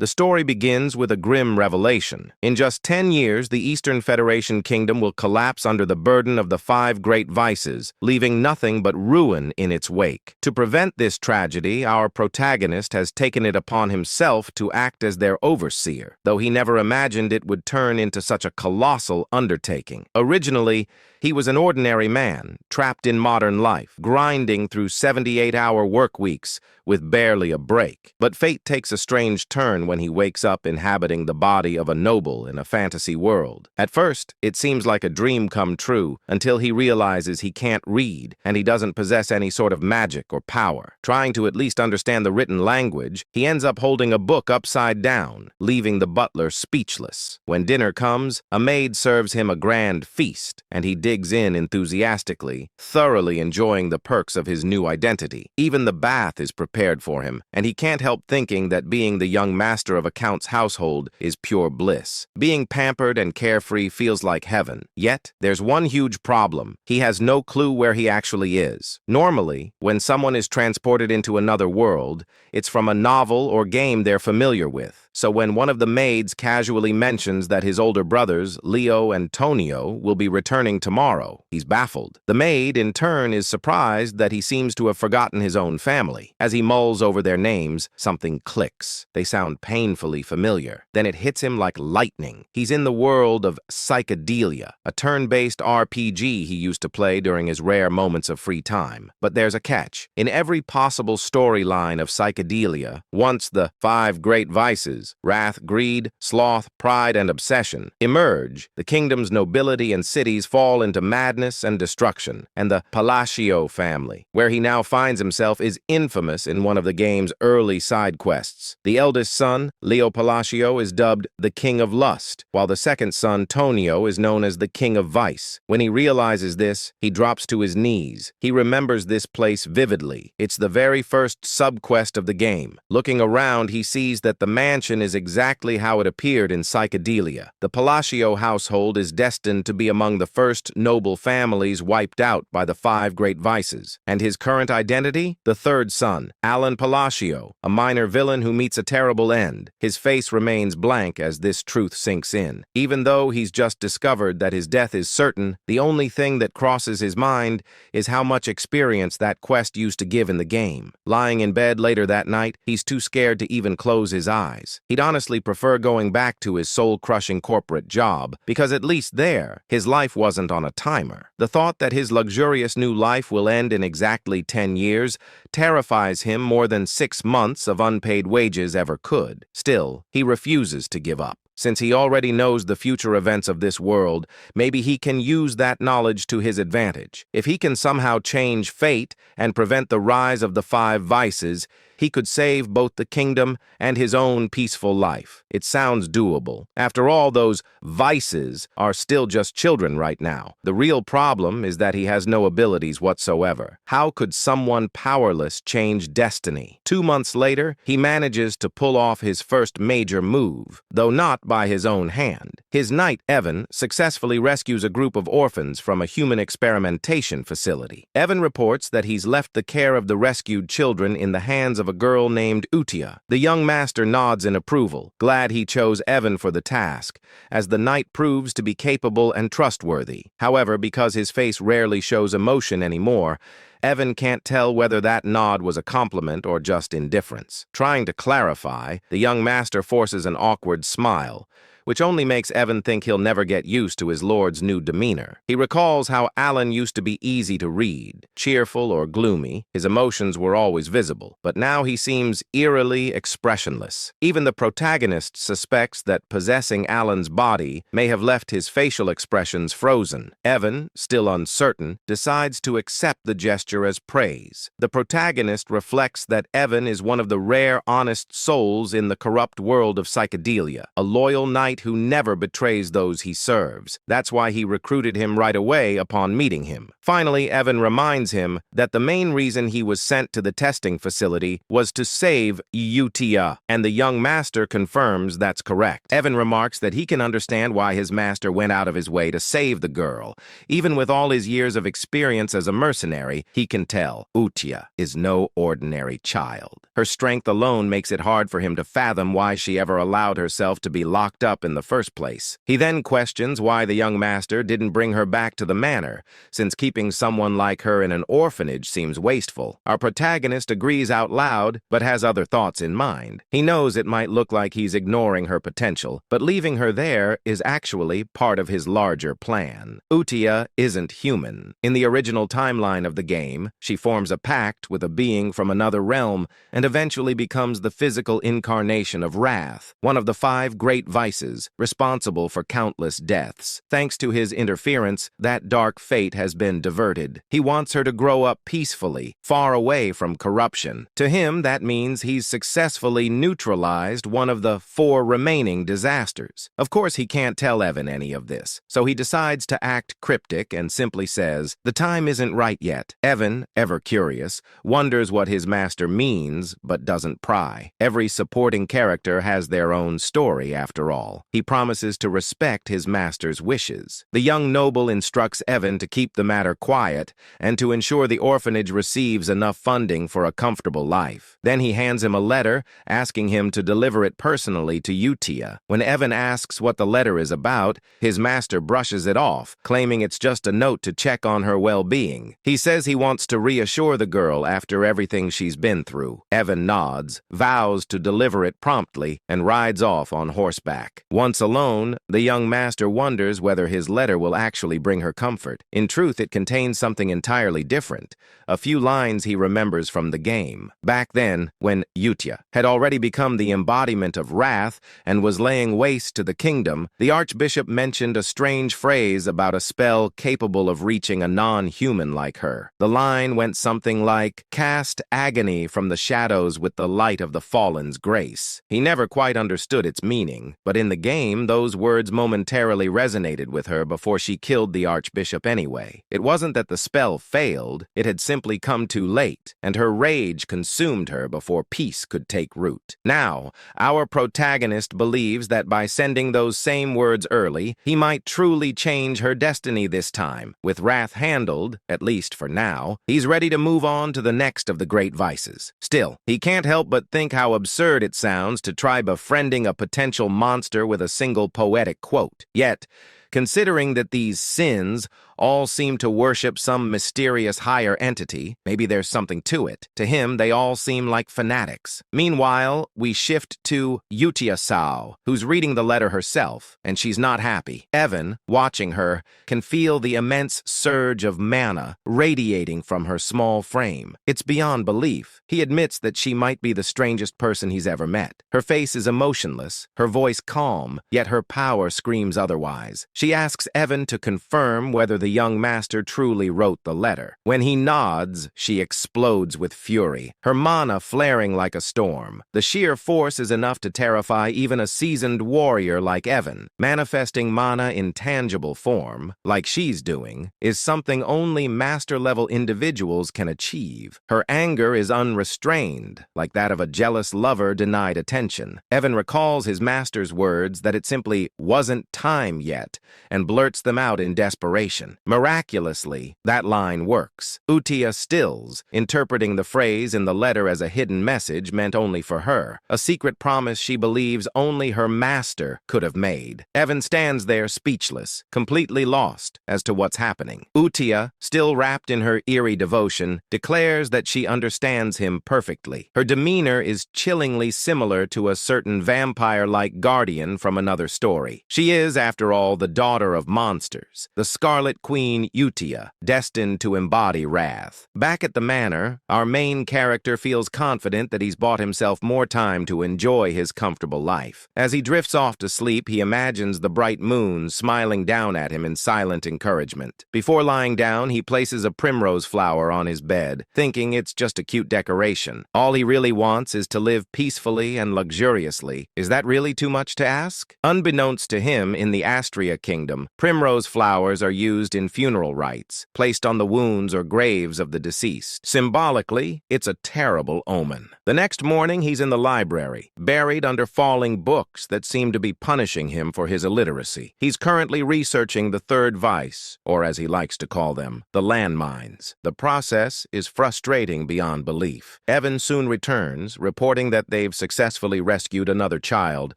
The story begins with a grim revelation. In just 10 years, the Eastern Federation Kingdom will collapse under the burden of the 5 great vices, leaving nothing but ruin in its wake. To prevent this tragedy, our protagonist has taken it upon himself to act as their overseer, though he never imagined it would turn into such a colossal undertaking. Originally, he was an ordinary man, trapped in modern life, grinding through 78-hour work weeks with barely a break. But fate takes a strange turn when he wakes up inhabiting the body of a noble in a fantasy world. At first, it seems like a dream come true until he realizes he can't read and he doesn't possess any sort of magic or power. Trying to at least understand the written language, he ends up holding a book upside down, leaving the butler speechless. When dinner comes, a maid serves him a grand feast, and he digs in enthusiastically, thoroughly enjoying the perks of his new identity. Even the bath is prepared for him, and he can't help thinking that being the young master of a count's household is pure bliss. Being pampered and carefree feels like heaven. Yet, there's one huge problem. He has no clue where he actually is. Normally, when someone is transported into another world, it's from a novel or game they're familiar with. So when one of the maids casually mentions that his older brothers, Leo and Tonio, will be returning tomorrow, he's baffled. The maid, in turn, is surprised that he seems to have forgotten his own family. As he mulls over their names, something clicks. They sound painfully familiar. Then it hits him like lightning. He's in the world of Psychedelia, a turn-based RPG he used to play during his rare moments of free time. But there's a catch. In every possible storyline of Psychedelia, once the 5 great vices, wrath, greed, sloth, pride, and obsession, emerge, the kingdom's nobility and cities fall into madness and destruction, and the Palacio family, where he now finds himself, is infamous in one of the game's early side quests. The eldest son, Leo Palacio, is dubbed the King of Lust, while the second son, Tonio, is known as the King of Vice. When he realizes this, he drops to his knees. He remembers this place vividly. It's the very first sub-quest of the game. Looking around, he sees that the mansion is exactly how it appeared in Psychedelia. The Palacio household is destined to be among the first noble families wiped out by the 5 great vices. And his current identity? The third son, Alan Palacio, a minor villain who meets a terrible end. His face remains blank as this truth sinks in. Even though he's just discovered that his death is certain, the only thing that crosses his mind is how much experience that quest used to give in the game. Lying in bed later that night, he's too scared to even close his eyes. He'd honestly prefer going back to his soul-crushing corporate job, because at least there, his life wasn't on a timer. The thought that his luxurious new life will end in exactly 10 years terrifies him more than 6 months of unpaid wages ever could. Still, he refuses to give up. Since he already knows the future events of this world, maybe he can use that knowledge to his advantage. If he can somehow change fate and prevent the rise of the 5 vices, he could save both the kingdom and his own peaceful life. It sounds doable. After all, those vices are still just children right now. The real problem is that he has no abilities whatsoever. How could someone powerless change destiny? 2 months later, he manages to pull off his first major move, though not by his own hand. His knight, Evan, successfully rescues a group of orphans from a human experimentation facility. Evan reports that he's left the care of the rescued children in the hands of a girl named Utia. The young master nods in approval, glad he chose Evan for the task, as the knight proves to be capable and trustworthy. However, because his face rarely shows emotion anymore, Evan can't tell whether that nod was a compliment or just indifference. Trying to clarify, the young master forces an awkward smile, which only makes Evan think he'll never get used to his lord's new demeanor. He recalls how Alan used to be easy to read, cheerful or gloomy. His emotions were always visible, but now he seems eerily expressionless. Even the protagonist suspects that possessing Alan's body may have left his facial expressions frozen. Evan, still uncertain, decides to accept the gesture as praise. The protagonist reflects that Evan is one of the rare honest souls in the corrupt world of Psychedelia, a loyal knight who never betrays those he serves. That's why he recruited him right away upon meeting him. Finally, Evan reminds him that the main reason he was sent to the testing facility was to save Utia, and the young master confirms that's correct. Evan remarks that he can understand why his master went out of his way to save the girl. Even with all his years of experience as a mercenary, he can tell Utia is no ordinary child. Her strength alone makes it hard for him to fathom why she ever allowed herself to be locked up in the first place. He then questions why the young master didn't bring her back to the manor, since keeping someone like her in an orphanage seems wasteful. Our protagonist agrees out loud, but has other thoughts in mind. He knows it might look like he's ignoring her potential, but leaving her there is actually part of his larger plan. Utia isn't human. In the original timeline of the game, she forms a pact with a being from another realm and eventually becomes the physical incarnation of wrath, one of the 5 great vices responsible for countless deaths. Thanks to his interference, that dark fate has been diverted. He wants her to grow up peacefully, far away from corruption. To him, that means he's successfully neutralized one of the 4 remaining disasters. Of course, he can't tell Evan any of this, so he decides to act cryptic and simply says, "The time isn't right yet." Evan, ever curious, wonders what his master means, but doesn't pry. Every supporting character has their own story, after all. He promises to respect his master's wishes. The young noble instructs Evan to keep the matter quiet and to ensure the orphanage receives enough funding for a comfortable life. Then he hands him a letter, asking him to deliver it personally to Utia. When Evan asks what the letter is about, his master brushes it off, claiming it's just a note to check on her well-being. He says he wants to reassure the girl after everything she's been through. Evan nods, vows to deliver it promptly, and rides off on horseback. Once alone, the young master wonders whether his letter will actually bring her comfort. In truth, it contains something entirely different, a few lines he remembers from the game. Back then, when Utia had already become the embodiment of wrath and was laying waste to the kingdom, the archbishop mentioned a strange phrase about a spell capable of reaching a non-human like her. The line went something like, "Cast agony from the shadows with the light of the fallen's grace." He never quite understood its meaning, but in the game, those words momentarily resonated with her before she killed the archbishop anyway. It wasn't that the spell failed, it had simply come too late, and her rage consumed her before peace could take root. Now, our protagonist believes that by sending those same words early, he might truly change her destiny this time. With wrath handled, at least for now, he's ready to move on to the next of the great vices. Still, he can't help but think how absurd it sounds to try befriending a potential monster with a single poetic quote. Yet, considering that these sins all seem to worship some mysterious higher entity, maybe there's something to it. To him, they all seem like fanatics. Meanwhile, we shift to Utia Sao, who's reading the letter herself, and she's not happy. Evan, watching her, can feel the immense surge of mana radiating from her small frame. It's beyond belief. He admits that she might be the strangest person he's ever met. Her face is emotionless, her voice calm, yet her power screams otherwise. She asks Evan to confirm whether the young master truly wrote the letter. When he nods, she explodes with fury, her mana flaring like a storm. The sheer force is enough to terrify even a seasoned warrior like Evan. Manifesting mana in tangible form, like she's doing, is something only master-level individuals can achieve. Her anger is unrestrained, like that of a jealous lover denied attention. Evan recalls his master's words that it simply wasn't time yet, and blurts them out in desperation. Miraculously, that line works. Utia stills, interpreting the phrase in the letter as a hidden message meant only for her, a secret promise she believes only her master could have made. Evan stands there speechless, completely lost as to what's happening. Utia, still wrapped in her eerie devotion, declares that she understands him perfectly. Her demeanor is chillingly similar to a certain vampire-like guardian from another story. She is, after all, the daughter of monsters, the Scarlet Queen Utia, destined to embody wrath. Back at the manor, our main character feels confident that he's bought himself more time to enjoy his comfortable life. As he drifts off to sleep, he imagines the bright moon smiling down at him in silent encouragement. Before lying down, he places a primrose flower on his bed, thinking it's just a cute decoration. All he really wants is to live peacefully and luxuriously. Is that really too much to ask? Unbeknownst to him, in the Astria Kingdom, primrose flowers are used in funeral rites, placed on the wounds or graves of the deceased. Symbolically, it's a terrible omen. The next morning, he's in the library, buried under falling books that seem to be punishing him for his illiteracy. He's currently researching the third vice, or as he likes to call them, the landmines. The process is frustrating beyond belief. Evan soon returns, reporting that they've successfully rescued another child,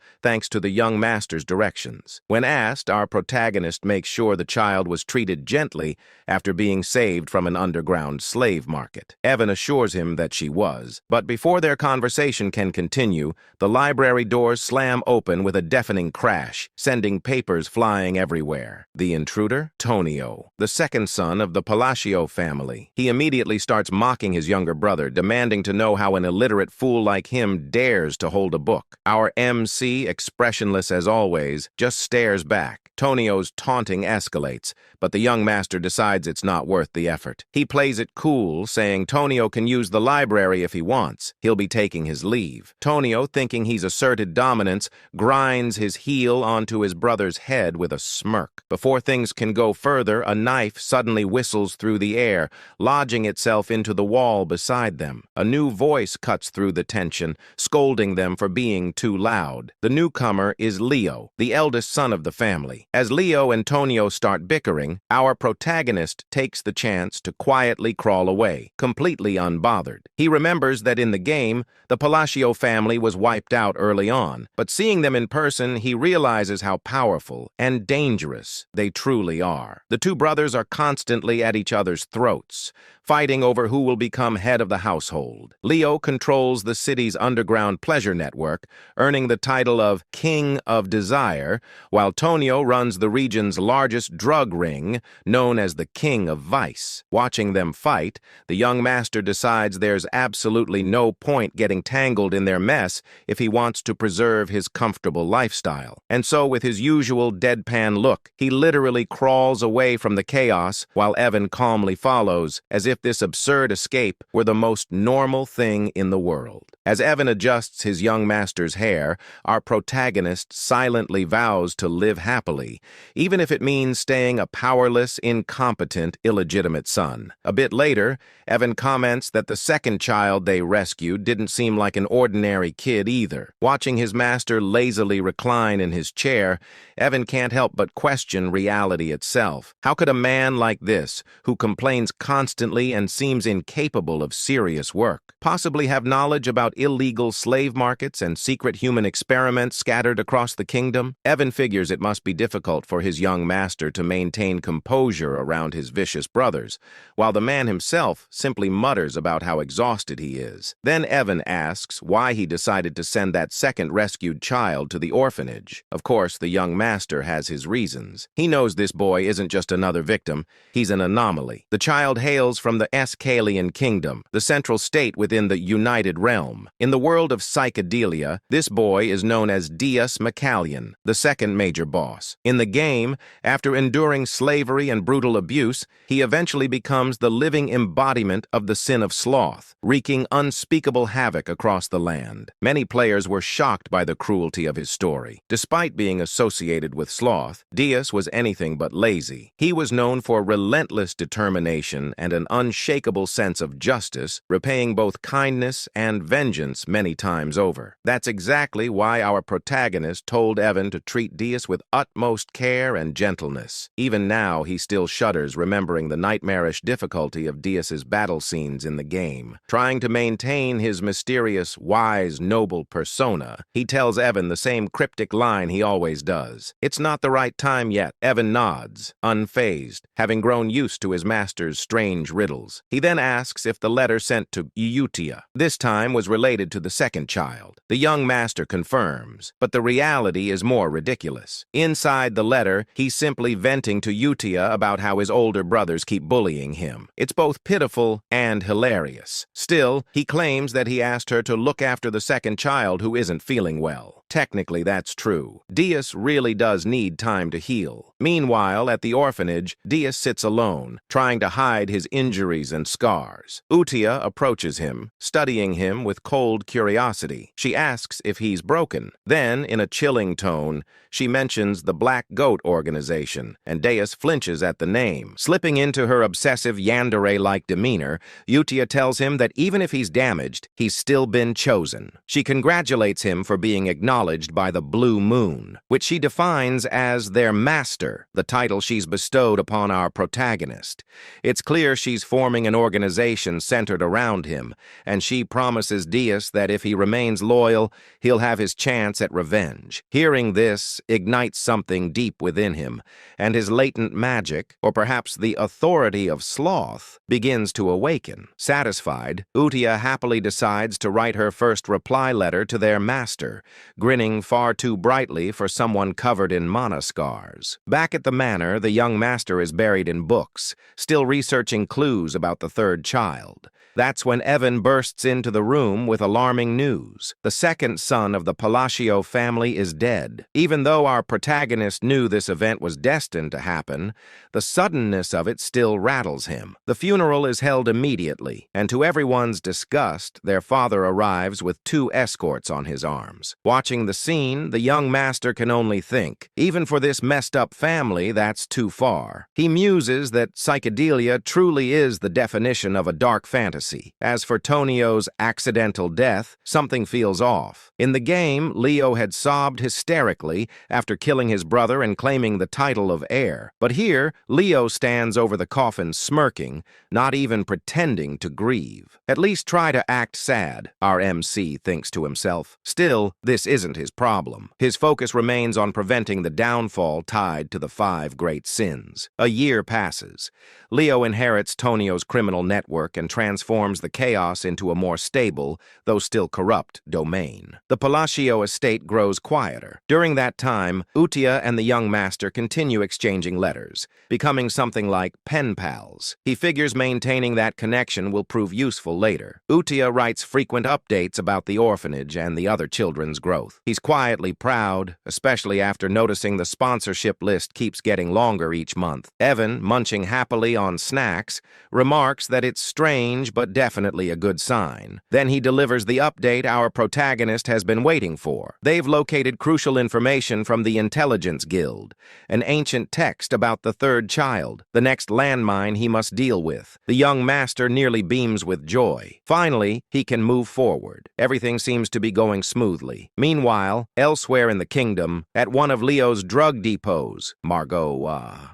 thanks to the young master's directions. When asked, our protagonist makes sure the child was treated gently after being saved from an underground slave market. Evan assures him that she was, but before their conversation can continue, the library doors slam open with a deafening crash, sending papers flying everywhere. The intruder? Tonio, the second son of the Palacio family. He immediately starts mocking his younger brother, demanding to know how an illiterate fool like him dares to hold a book. Our MC, expressionless as always, just stares back. Tonio's taunting escalates, but the young master decides it's not worth the effort. He plays it cool, saying Tonio can use the library if he wants. He'll be taking his leave. Tonio, thinking he's asserted dominance, grinds his heel onto his brother's head with a smirk. Before things can go further, a knife suddenly whistles through the air, lodging itself into the wall beside them. A new voice cuts through the tension, scolding them for being too loud. The newcomer is Leo, the eldest son of the family. As Leo and Tonio start bickering, our protagonist takes the chance to quietly crawl away, completely unbothered. He remembers that in the game, the Palacio family was wiped out early on, but seeing them in person, he realizes how powerful and dangerous they truly are. The two brothers are constantly at each other's throats, fighting over who will become head of the household. Leo controls the city's underground pleasure network, earning the title of King of Desire, while Tonio runs the region's largest drug ring, known as the King of Vice. Watching them fight, the young master decides there's absolutely no point getting tangled in their mess if he wants to preserve his comfortable lifestyle. And so, with his usual deadpan look, he literally crawls away from the chaos while Evan calmly follows, as if this absurd escape were the most normal thing in the world. As Evan adjusts his young master's hair, our protagonist silently vows to live happily, even if it means staying a powerless, incompetent, illegitimate son. A bit later, Evan comments that the second child they rescued didn't seem like an ordinary kid either. Watching his master lazily recline in his chair, Evan can't help but question reality itself. How could a man like this, who complains constantly and seems incapable of serious work, possibly have knowledge about illegal slave markets and secret human experiments scattered across the kingdom? Evan figures it must be difficult for his young master to maintain composure around his vicious brothers, while the man himself simply mutters about how exhausted he is. Then Evan asks why he decided to send that second rescued child to the orphanage. Of course, the young master has his reasons. He knows this boy isn't just another victim, he's an anomaly. The child hails from the Escalian Kingdom, the central state within the United Realm. In the world of psychedelia, this boy is known as Dias Macallion, the second major boss. In the game, after enduring slavery and brutal abuse, he eventually becomes the living embodiment of the sin of sloth, wreaking unspeakable havoc across the land. Many players were shocked by the cruelty of his story. Despite being associated with sloth, Dias was anything but lazy. He was known for relentless determination and an unshakable sense of justice, repaying both kindness and vengeance many times over. That's exactly why our protagonist told Evan to treat Dias with utmost care and gentleness. Even now, he still shudders remembering the nightmarish difficulty of Dias's battle scenes in the game. Trying to maintain his mysterious, wise, noble persona, he tells Evan the same cryptic line he always does. It's not the right time yet. Evan nods, unfazed, having grown used to his master's strange riddles. He then asks if the letter sent to Eutia this time was related to the second child. The young master confirms, but the reality is more ridiculous. Inside the letter, he's simply venting to Eutia about how his older brothers keep bullying him. It's both pitiful and hilarious. Still, he claims that he asked her to look after the second child who isn't feeling well. Technically, that's true. Dias really does need time to heal. Meanwhile, at the orphanage, Dias sits alone, trying to hide his injuries and scars. Utia approaches him, studying him with cold curiosity. She asks if he's broken. Then, in a chilling tone, she mentions the Black Goat organization, and Deus flinches at the name. Slipping into her obsessive yandere-like demeanor, Utia tells him that even if he's damaged, he's still been chosen. She congratulates him for being acknowledged by the Blue Moon, which she defines as their master, the title she's bestowed upon our protagonist. It's clear she's forming an organization centered around him, and she promises Deus that if he remains loyal, he'll have his chance at revenge. Hearing this ignites something deep within him, and his latent magic, or perhaps the authority of sloth, begins to awaken. Satisfied, Utia happily decides to write her first reply letter to their master, grinning far too brightly for someone covered in mana scars. Back at the manor, the young master is buried in books, still researching clues about the third child. That's when Evan bursts into the room with alarming news. The second son of the Palacio family is dead. Even though our protagonist knew this event was destined to happen, the suddenness of it still rattles him. The funeral is held immediately, and to everyone's disgust, their father arrives with 2 escorts on his arms. Watching the scene, the young master can only think, even for this messed-up family, that's too far. He muses that psychedelia truly is the definition of a dark fantasy. As for Tonio's accidental death, something feels off. In the game, Leo had sobbed hysterically after killing his brother and claiming the title of heir. But here, Leo stands over the coffin smirking, not even pretending to grieve. At least try to act sad, our MC thinks to himself. Still, this isn't his problem. His focus remains on preventing the downfall tied to the 5 great sins. A year passes. Leo inherits Tonio's criminal network and transforms the chaos into a more stable, though still corrupt, domain. The Palacio estate grows quieter. During that time, Utia and the young master continue exchanging letters, becoming something like pen pals. He figures maintaining that connection will prove useful later. Utia writes frequent updates about the orphanage and the other children's growth. He's quietly proud, especially after noticing the sponsorship list keeps getting longer each month. Evan, munching happily on snacks, remarks that it's strange but definitely a good sign. Then he delivers the update our protagonist has been waiting for. They've located crucial information from the Intelligence Guild, an ancient text about the third child, the next landmine he must deal with. The young master nearly beams with joy. Finally, he can move forward. Everything seems to be going smoothly. Meanwhile, elsewhere in the kingdom, at one of Leo's drug depots,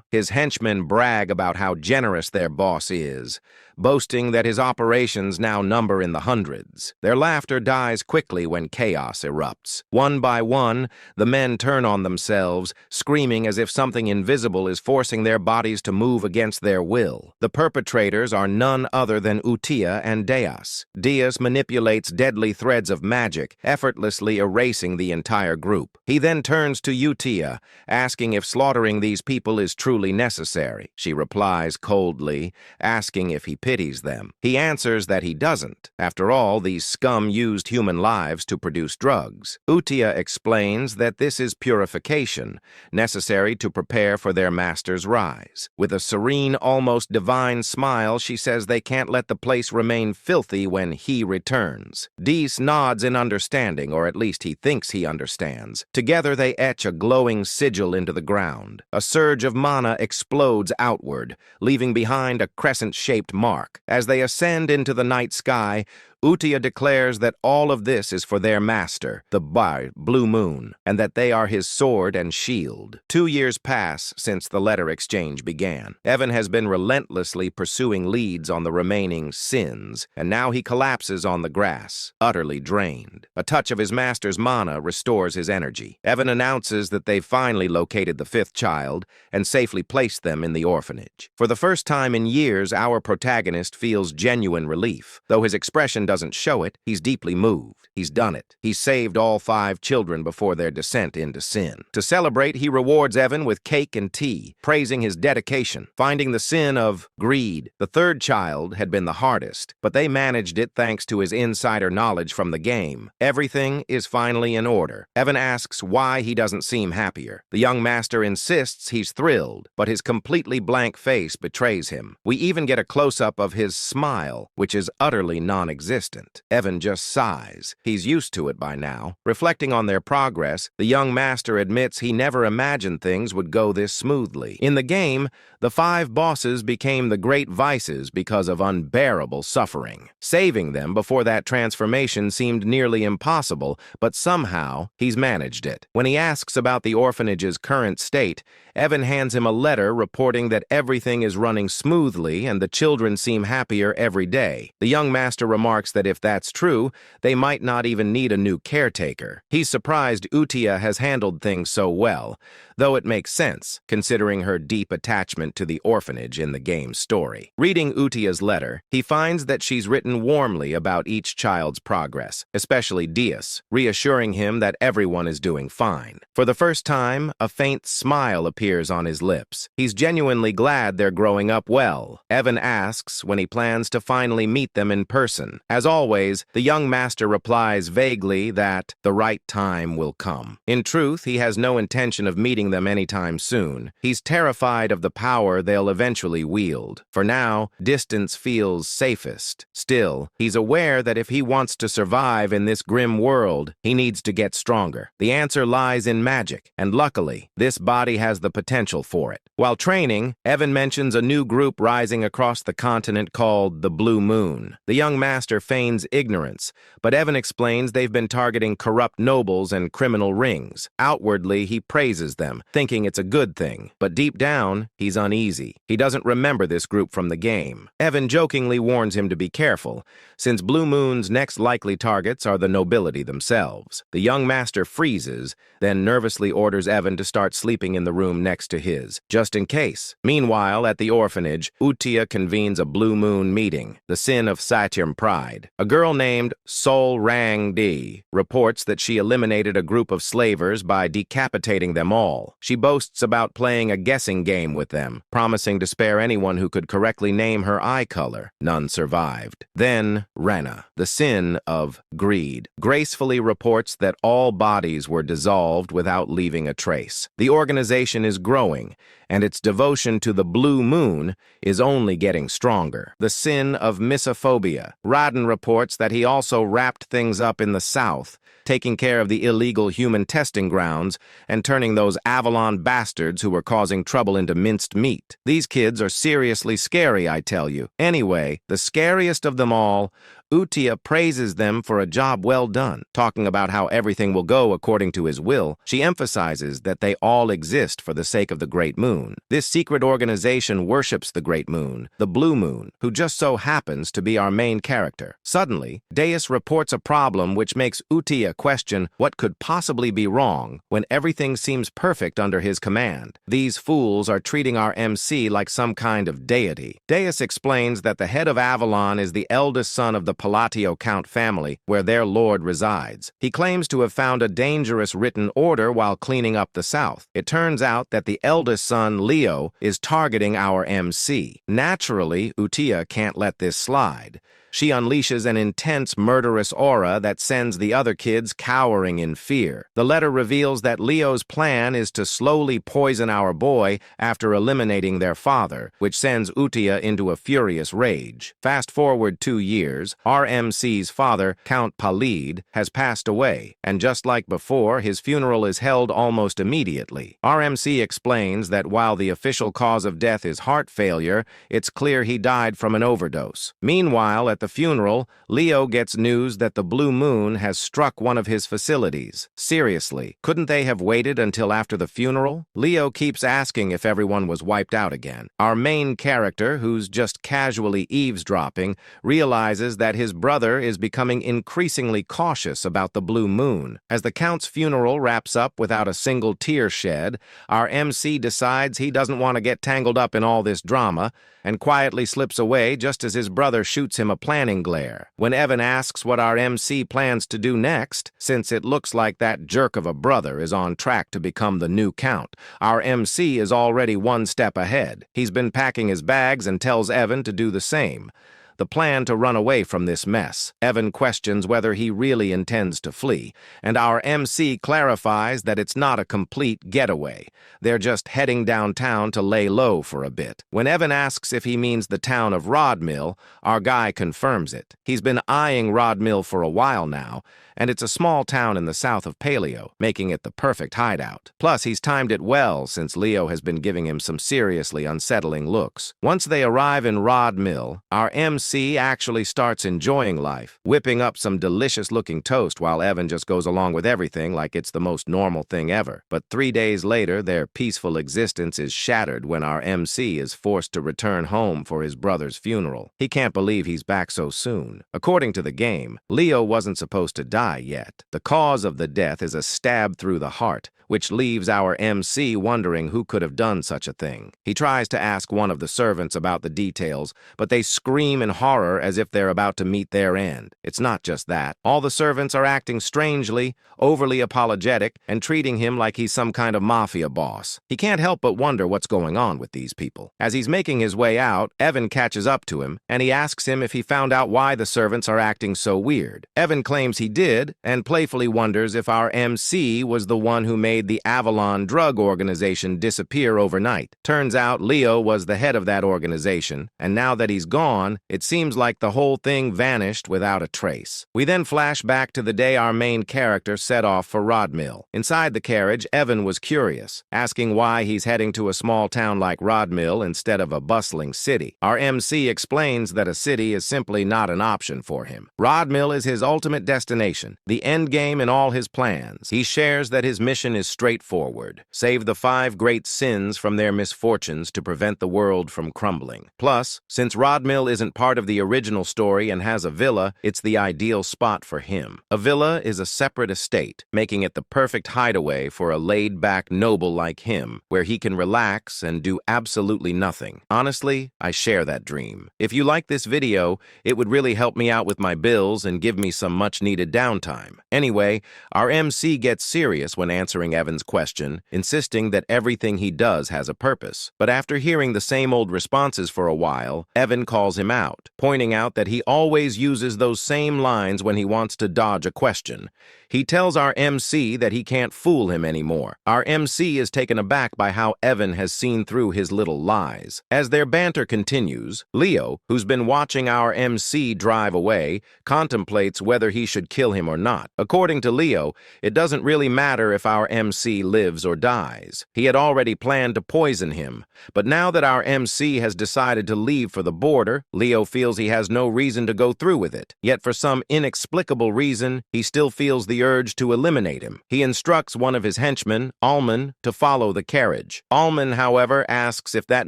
his henchmen brag about how generous their boss is, boasting that his operations now number in the hundreds. Their laughter dies quickly when chaos erupts. One by one, the men turn on themselves, screaming as if something invisible is forcing their bodies to move against their will. The perpetrators are none other than Utia and Deus. Deus manipulates deadly threads of magic, effortlessly erasing the entire group. He then turns to Utia, asking if slaughtering these people is truly necessary. She replies coldly, asking if he pities them. He answers that he doesn't. After all, these scum used human lives to produce drugs. Utia explains that this is purification, necessary to prepare for their master's rise. With a serene, almost divine smile, she says they can't let the place remain filthy when he returns. Dees nods in understanding, or at least he thinks he understands. Together they etch a glowing sigil into the ground. A surge of mana explodes outward, leaving behind a crescent-shaped mark. As they ascend into the night sky, Utia declares that all of this is for their master, the Blue Moon, and that they are his sword and shield. 2 years pass since the letter exchange began. Evan has been relentlessly pursuing leads on the remaining sins, and now he collapses on the grass, utterly drained. A touch of his master's mana restores his energy. Evan announces that they've finally located the 5th child and safely placed them in the orphanage. For the first time in years, our protagonist feels genuine relief. Though his expression doesn't show it, he's deeply moved. He's done it. He's saved all 5 children before their descent into sin. To celebrate, he rewards Evan with cake and tea, praising his dedication, finding the sin of greed. The 3rd child had been the hardest, but they managed it thanks to his insider knowledge from the game. Everything is finally in order. Evan asks why he doesn't seem happier. The young master insists he's thrilled, but his completely blank face betrays him. We even get a close-up of his smile, which is utterly non-existent. non-existent. Evan just sighs. He's used to it by now. Reflecting on their progress, the young master admits he never imagined things would go this smoothly. In the game, the 5 bosses became the great vices because of unbearable suffering. Saving them before that transformation seemed nearly impossible, but somehow he's managed it. When he asks about the orphanage's current state, Evan hands him a letter reporting that everything is running smoothly and the children seem happier every day. The young master remarks that if that's true, they might not even need a new caretaker. He's surprised Utia has handled things so well, though it makes sense, considering her deep attachment to the orphanage in the game's story. Reading Utia's letter, he finds that she's written warmly about each child's progress, especially Dias, reassuring him that everyone is doing fine. For the first time, a faint smile appears on his lips. He's genuinely glad they're growing up well. Evan asks when he plans to finally meet them in person. As always, the young master replies vaguely that the right time will come. In truth, he has no intention of meeting them anytime soon. He's terrified of the power they'll eventually wield. For now, distance feels safest. Still, he's aware that if he wants to survive in this grim world, he needs to get stronger. The answer lies in magic, and luckily, this body has the potential for it. While training, Evan mentions a new group rising across the continent called the Blue Moon. The young master feigns ignorance, but Evan explains they've been targeting corrupt nobles and criminal rings. Outwardly, he praises them, thinking it's a good thing, but deep down, he's uneasy. He doesn't remember this group from the game. Evan jokingly warns him to be careful, since Blue Moon's next likely targets are the nobility themselves. The young master freezes, then nervously orders Evan to start sleeping in the room next to his, just in case. Meanwhile, at the orphanage, Utia convenes a Blue Moon meeting, the sin of Satyam pride. A girl named Sol Rang Di reports that she eliminated a group of slavers by decapitating them all. She boasts about playing a guessing game with them, promising to spare anyone who could correctly name her eye color. None survived. Then, Rena, the sin of greed, gracefully reports that all bodies were dissolved without leaving a trace. The organization is growing, and its devotion to the Blue Moon is only getting stronger. The sin of misophobia. Radin reports that he also wrapped things up in the south, taking care of the illegal human testing grounds and turning those Avalon bastards who were causing trouble into minced meat. These kids are seriously scary, I tell you. Anyway, the scariest of them all, Utia praises them for a job well done. Talking about how everything will go according to his will, she emphasizes that they all exist for the sake of the Great Moon. This secret organization worships the Great Moon, the Blue Moon, who just so happens to be our main character. Suddenly, Deus reports a problem which makes Utia question what could possibly be wrong when everything seems perfect under his command. These fools are treating our MC like some kind of deity. Deus explains that the head of Avalon is the eldest son of the Palatio Count family, where their lord resides. He claims to have found a dangerous written order while cleaning up the south. It turns out that the eldest son, Leo, is targeting our MC. Naturally, Utia can't let this slide. She unleashes an intense, murderous aura that sends the other kids cowering in fear. The letter reveals that Leo's plan is to slowly poison our boy after eliminating their father, which sends Utia into a furious rage. Fast forward 2 years, RMC's father, Count Palid, has passed away, and just like before, his funeral is held almost immediately. RMC explains that while the official cause of death is heart failure, it's clear he died from an overdose. Meanwhile, at the funeral, Leo gets news that the Blue Moon has struck one of his facilities. Seriously, couldn't they have waited until after the funeral? Leo keeps asking if everyone was wiped out again. Our main character, who's just casually eavesdropping, realizes that his brother is becoming increasingly cautious about the Blue Moon. As the Count's funeral wraps up without a single tear shed, our MC decides he doesn't want to get tangled up in all this drama and quietly slips away just as his brother shoots him a planning glare. When Evan asks what our MC plans to do next, since it looks like that jerk of a brother is on track to become the new Count, our MC is already one step ahead. He's been packing his bags and tells Evan to do the same. the plan to run away from this mess. Evan questions whether he really intends to flee, and our MC clarifies that it's not a complete getaway. They're just heading downtown to lay low for a bit. When Evan asks if he means the town of Rodmill, our guy confirms it. He's been eyeing Rodmill for a while now, and it's a small town in the south of Paleo, making it the perfect hideout. Plus, he's timed it well since Leo has been giving him some seriously unsettling looks. Once they arrive in Rodmill, our MC actually starts enjoying life, whipping up some delicious-looking toast while Evan just goes along with everything like it's the most normal thing ever. But 3 days later, their peaceful existence is shattered when our MC is forced to return home for his brother's funeral. He can't believe he's back so soon. According to the game, Leo wasn't supposed to die yet. The cause of the death is a stab through the heart, which leaves our MC wondering who could have done such a thing. He tries to ask one of the servants about the details, but they scream in horror as if they're about to meet their end. It's not just that. All the servants are acting strangely, overly apologetic, and treating him like he's some kind of mafia boss. He can't help but wonder what's going on with these people. As he's making his way out, Evan catches up to him, and he asks him if he found out why the servants are acting so weird. Evan claims he did, and playfully wonders if our MC was the one who made the Avalon drug organization disappear overnight. Turns out Leo was the head of that organization, and now that he's gone, it seems like the whole thing vanished without a trace. We then flash back to the day our main character set off for Rodmill. Inside the carriage, Evan was curious, asking why he's heading to a small town like Rodmill instead of a bustling city. Our MC explains that a city is simply not an option for him. Rodmill is his ultimate destination, the end game in all his plans. He shares that his mission is straightforward: save the 5 great sins from their misfortunes to prevent the world from crumbling. Plus, since Rodmill isn't part of the original story and has a villa, it's the ideal spot for him. A villa is a separate estate, making it the perfect hideaway for a laid-back noble like him, where he can relax and do absolutely nothing. Honestly, I share that dream. If you like this video, it would really help me out with my bills and give me some much-needed downtime. Anyway, our MC gets serious when answering Evan's question, insisting that everything he does has a purpose. But after hearing the same old responses for a while, Evan calls him out, pointing out that he always uses those same lines when he wants to dodge a question. He tells our MC that he can't fool him anymore. Our MC is taken aback by how Evan has seen through his little lies. As their banter continues, Leo, who's been watching our MC drive away, contemplates whether he should kill him or not. According to Leo, it doesn't really matter if our MC lives or dies. He had already planned to poison him, but now that our MC has decided to leave for the border, Leo feels he has no reason to go through with it. Yet for some inexplicable reason, he still feels the urge to eliminate him. He instructs one of his henchmen, Alman, to follow the carriage. Alman, however, asks if that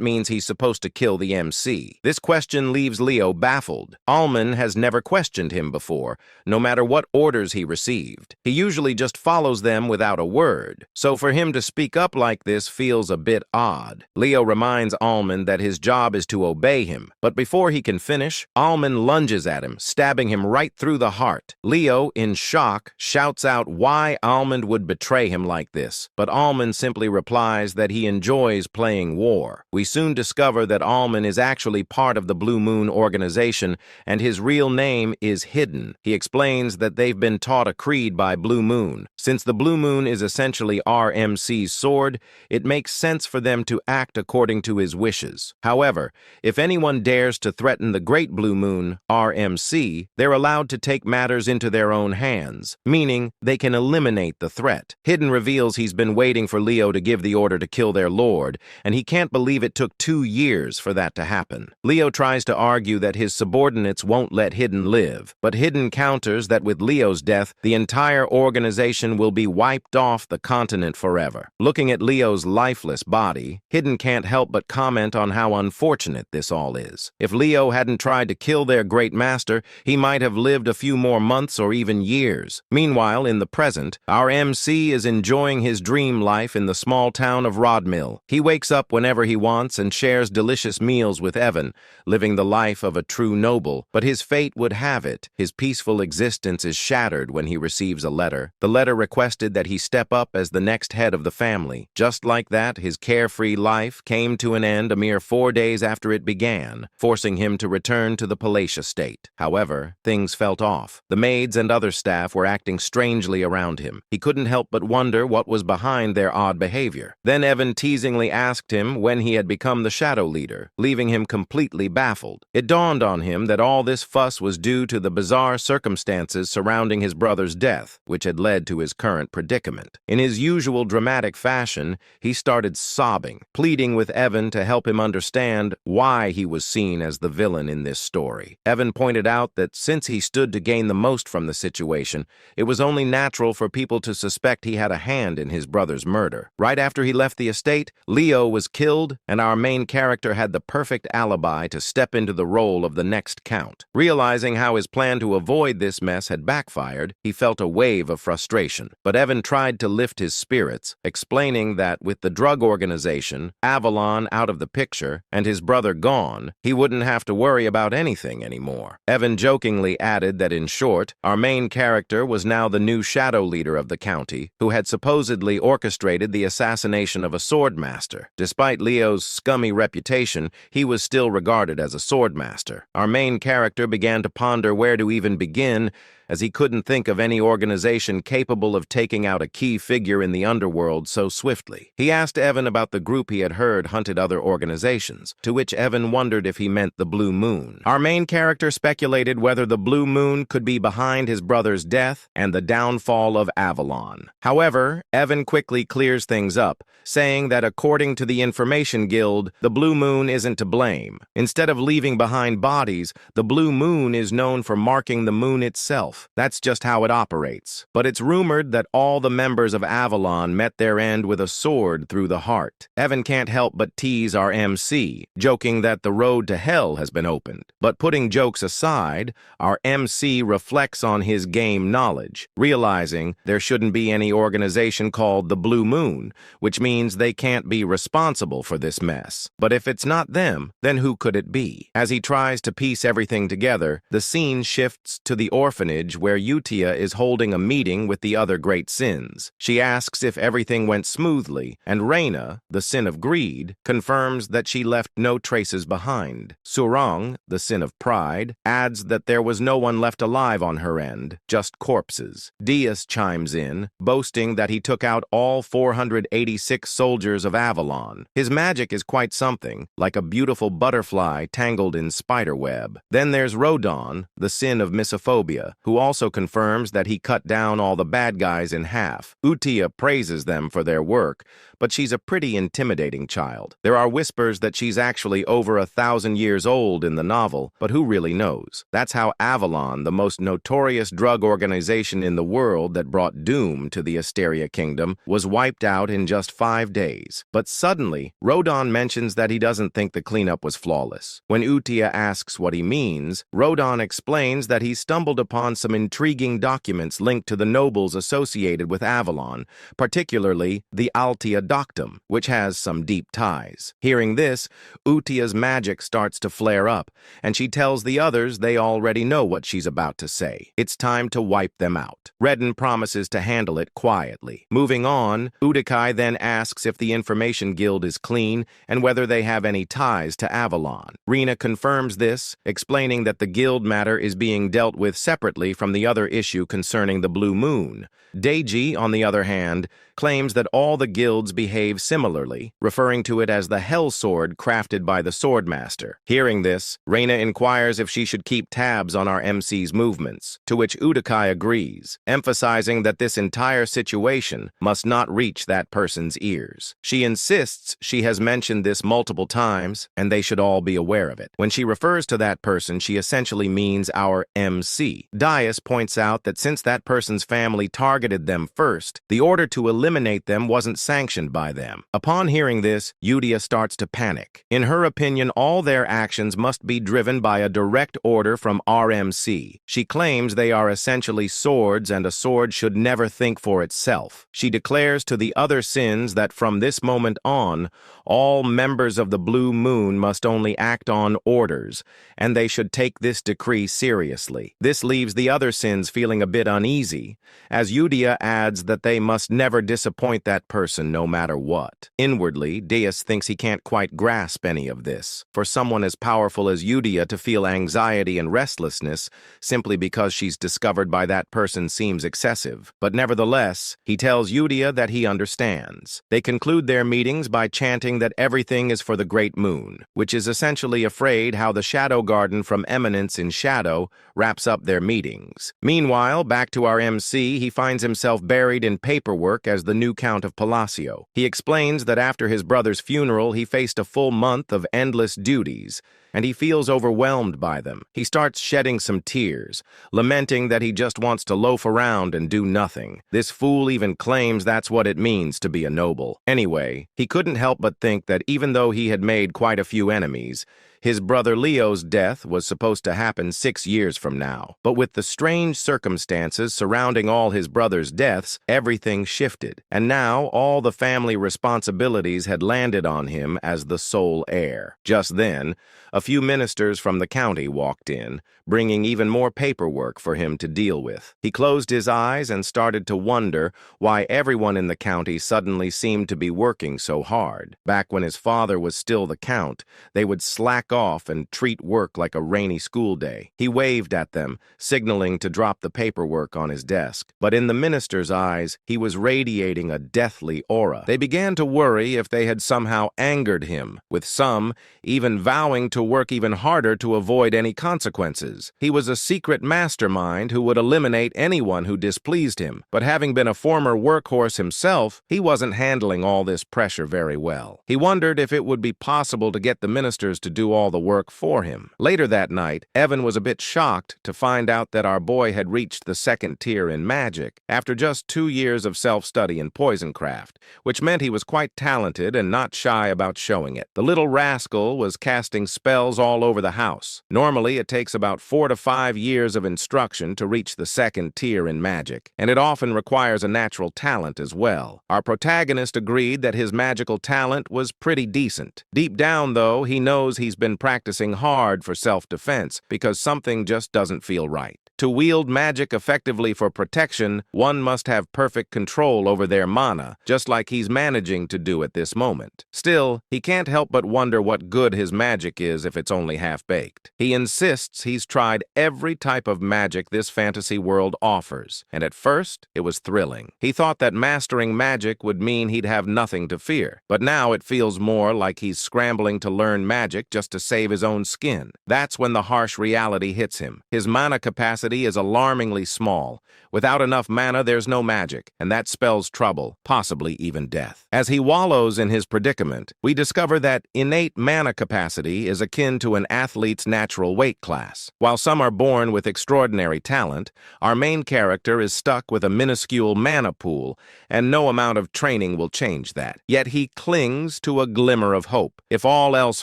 means he's supposed to kill the MC. This question leaves Leo baffled. Alman has never questioned him before, no matter what orders he received. He usually just follows them without a word. So for him to speak up like this feels a bit odd. Leo reminds Alman that his job is to obey him, but before he can finish, Alman lunges at him, stabbing him right through the heart. Leo, in shock, shouts out why Alman would betray him like this, but Alman simply replies that he enjoys playing war. We soon discover that Alman is actually part of the Blue Moon organization, and his real name is Hidden. He explains that they've been taught a creed by Blue Moon. Since the Blue Moon is essentially RMC's sword, it makes sense for them to act according to his wishes. However, if anyone dares to threaten the Great Blue Moon, RMC, they're allowed to take matters into their own hands, meaning they can eliminate the threat. Hidden reveals he's been waiting for Leo to give the order to kill their lord, and he can't believe it took 2 years for that to happen. Leo tries to argue that his subordinates won't let Hidden live, but Hidden counters that with Leo's death, the entire organization will be wiped off the continent forever. Looking at Leo's lifeless body, Hidden can't help but comment on how unfortunate this all is. If Leo hadn't tried to kill their great master, he might have lived a few more months or even years. Meanwhile, Meanwhile, in the present, our MC is enjoying his dream life in the small town of Rodmill. He wakes up whenever he wants and shares delicious meals with Evan, living the life of a true noble. But his fate would have it, his peaceful existence is shattered when he receives a letter. The letter requested that he step up as the next head of the family. Just like that, his carefree life came to an end a mere 4 days after it began, forcing him to return to the palatial state. However, things felt off. The maids and other staff were acting strangely around him. He couldn't help but wonder what was behind their odd behavior. Then Evan teasingly asked him when he had become the shadow leader, leaving him completely baffled. It dawned on him that all this fuss was due to the bizarre circumstances surrounding his brother's death, which had led to his current predicament. In his usual dramatic fashion, he started sobbing, pleading with Evan to help him understand why he was seen as the villain in this story. Evan pointed out that since he stood to gain the most from the situation, it was only natural for people to suspect he had a hand in his brother's murder. Right after he left the estate, Leo was killed, and our main character had the perfect alibi to step into the role of the next count. Realizing how his plan to avoid this mess had backfired, he felt a wave of frustration. But Evan tried to lift his spirits, explaining that with the drug organization, Avalon out of the picture, and his brother gone, he wouldn't have to worry about anything anymore. Evan jokingly added that in short, our main character was now the new shadow leader of the county, who had supposedly orchestrated the assassination of a swordmaster. Despite Leo's scummy reputation, he was still regarded as a swordmaster. Our main character began to ponder where to even begin, as he couldn't think of any organization capable of taking out a key figure in the underworld so swiftly. He asked Evan about the group he had heard hunted other organizations, to which Evan wondered if he meant the Blue Moon. Our main character speculated whether the Blue Moon could be behind his brother's death and the downfall of Avalon. However, Evan quickly clears things up, saying that according to the Information Guild, the Blue Moon isn't to blame. Instead of leaving behind bodies, the Blue Moon is known for marking the moon itself. That's just how it operates. But it's rumored that all the members of Avalon met their end with a sword through the heart. Evan can't help but tease our MC, joking that the road to hell has been opened. But putting jokes aside, our MC reflects on his game knowledge, realizing there shouldn't be any organization called the Blue Moon, which means they can't be responsible for this mess. But if it's not them, then who could it be? As he tries to piece everything together, the scene shifts to the orphanage where Utia is holding a meeting with the other great sins. She asks if everything went smoothly, and Reina, the sin of greed, confirms that she left no traces behind. Surang, the sin of pride, adds that there was no one left alive on her end, just corpses. Diaz chimes in, boasting that he took out all 486 soldiers of Avalon. His magic is quite something, like a beautiful butterfly tangled in spiderweb. Then there's Rodon, the sin of misophobia, who also confirms that he cut down all the bad guys in half. Utia praises them for their work, but she's a pretty intimidating child. There are whispers that she's actually over 1,000 years old in the novel, but who really knows? That's how Avalon, the most notorious drug organization in the world that brought doom to the Asteria Kingdom, was wiped out in just 5 days. But suddenly, Rodon mentions that he doesn't think the cleanup was flawless. When Utia asks what he means, Rodon explains that he stumbled upon some intriguing documents linked to the nobles associated with Avalon, particularly the Altia Doctum, which has some deep ties. Hearing this, Utia's magic starts to flare up, and she tells the others they already know what she's about to say. It's time to wipe them out. Redden promises to handle it quietly. Moving on, Udikai then asks if the Information Guild is clean and whether they have any ties to Avalon. Rena confirms this, explaining that the guild matter is being dealt with separately from the other issue concerning the Blue Moon. Deiji, on the other hand, claims that all the guilds behave similarly, referring to it as the Hell Sword crafted by the Swordmaster. Hearing this, Reina inquires if she should keep tabs on our MC's movements, to which Udikai agrees, emphasizing that this entire situation must not reach that person's ears. She insists she has mentioned this multiple times, and they should all be aware of it. When she refers to that person, she essentially means our MC. Dias points out that since that person's family targeted them first, the order to eliminate eliminate them wasn't sanctioned by them. Upon hearing this, Yudia starts to panic. In her opinion, all their actions must be driven by a direct order from RMC. She claims they are essentially swords, and a sword should never think for itself. She declares to the other sins that from this moment on, all members of the Blue Moon must only act on orders, and they should take this decree seriously. This leaves the other sins feeling a bit uneasy, as Yudia adds that they must never disappoint that person no matter what. Inwardly, Deus thinks he can't quite grasp any of this. For someone as powerful as Yudia to feel anxiety and restlessness simply because she's discovered by that person seems excessive. But nevertheless, he tells Yudia that he understands. They conclude their meetings by chanting that everything is for the Great Moon, which is essentially afraid how the Shadow Garden from Eminence in Shadow wraps up their meetings. Meanwhile, back to our MC, he finds himself buried in paperwork as the new Count of Palacio. He explains that after his brother's funeral, he faced a full month of endless duties, and he feels overwhelmed by them. He starts shedding some tears, lamenting that he just wants to loaf around and do nothing. This fool even claims that's what it means to be a noble. Anyway, he couldn't help but think that even though he had made quite a few enemies, his brother Leo's death was supposed to happen 6 years from now. But with the strange circumstances surrounding all his brother's deaths, everything shifted. And now all the family responsibilities had landed on him as the sole heir. Just then, a few ministers from the county walked in, bringing even more paperwork for him to deal with. He closed his eyes and started to wonder why everyone in the county suddenly seemed to be working so hard. Back when his father was still the count, they would slack off and treat work like a rainy school day. He waved at them, signaling to drop the paperwork on his desk. But in the minister's eyes, he was radiating a deathly aura. They began to worry if they had somehow angered him, with some even vowing to work even harder to avoid any consequences. He was a secret mastermind who would eliminate anyone who displeased him. But having been a former workhorse himself, he wasn't handling all this pressure very well. He wondered if it would be possible to get the ministers to do all the work for him. Later that night, Evan was a bit shocked to find out that our boy had reached the 2nd tier in magic after just 2 years of self-study in poisoncraft, which meant he was quite talented and not shy about showing it. The little rascal was casting spells all over the house. Normally, it takes about 4 to 5 years of instruction to reach the 2nd tier in magic, and it often requires a natural talent as well. Our protagonist agreed that his magical talent was pretty decent. Deep down, though, he knows he's been practicing hard for self-defense because something just doesn't feel right. To wield magic effectively for protection, one must have perfect control over their mana, just like he's managing to do at this moment. Still, he can't help but wonder what good his magic is if it's only half-baked. He insists he's tried every type of magic this fantasy world offers, and at first, it was thrilling. He thought that mastering magic would mean he'd have nothing to fear, but now it feels more like he's scrambling to learn magic just to save his own skin. That's when the harsh reality hits him. His mana capacity is alarmingly small. Without enough mana, there's no magic, and that spells trouble, possibly even death. As he wallows in his predicament, we discover that innate mana capacity is akin to an athlete's natural weight class. While some are born with extraordinary talent, our main character is stuck with a minuscule mana pool, and no amount of training will change that. Yet he clings to a glimmer of hope. If all else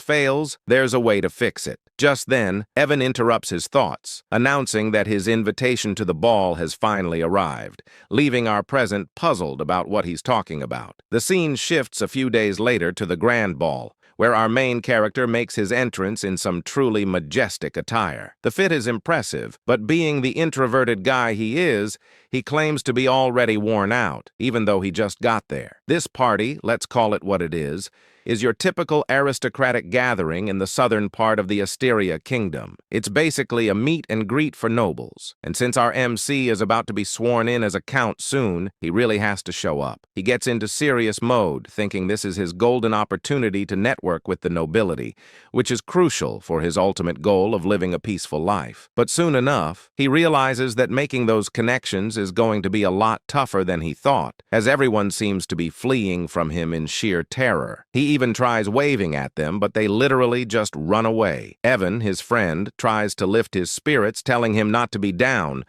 fails, there's a way to fix it. Just then, Evan interrupts his thoughts, announcing that his invitation to the ball has finally arrived, leaving our present puzzled about what he's talking about. The scene shifts a few days later to the grand ball, where our main character makes his entrance in some truly majestic attire. The fit is impressive, but being the introverted guy he is, he claims to be already worn out, even though he just got there. This party, let's call it what it is your typical aristocratic gathering in the southern part of the Asteria Kingdom. It's basically a meet and greet for nobles, and since our MC is about to be sworn in as a count soon, he really has to show up. He gets into serious mode, thinking this is his golden opportunity to network with the nobility, which is crucial for his ultimate goal of living a peaceful life. But soon enough, he realizes that making those connections is going to be a lot tougher than he thought, as everyone seems to be fleeing from him in sheer terror. He even tries waving at them, but they literally just run away. Evan, his friend, tries to lift his spirits, telling him not to be down,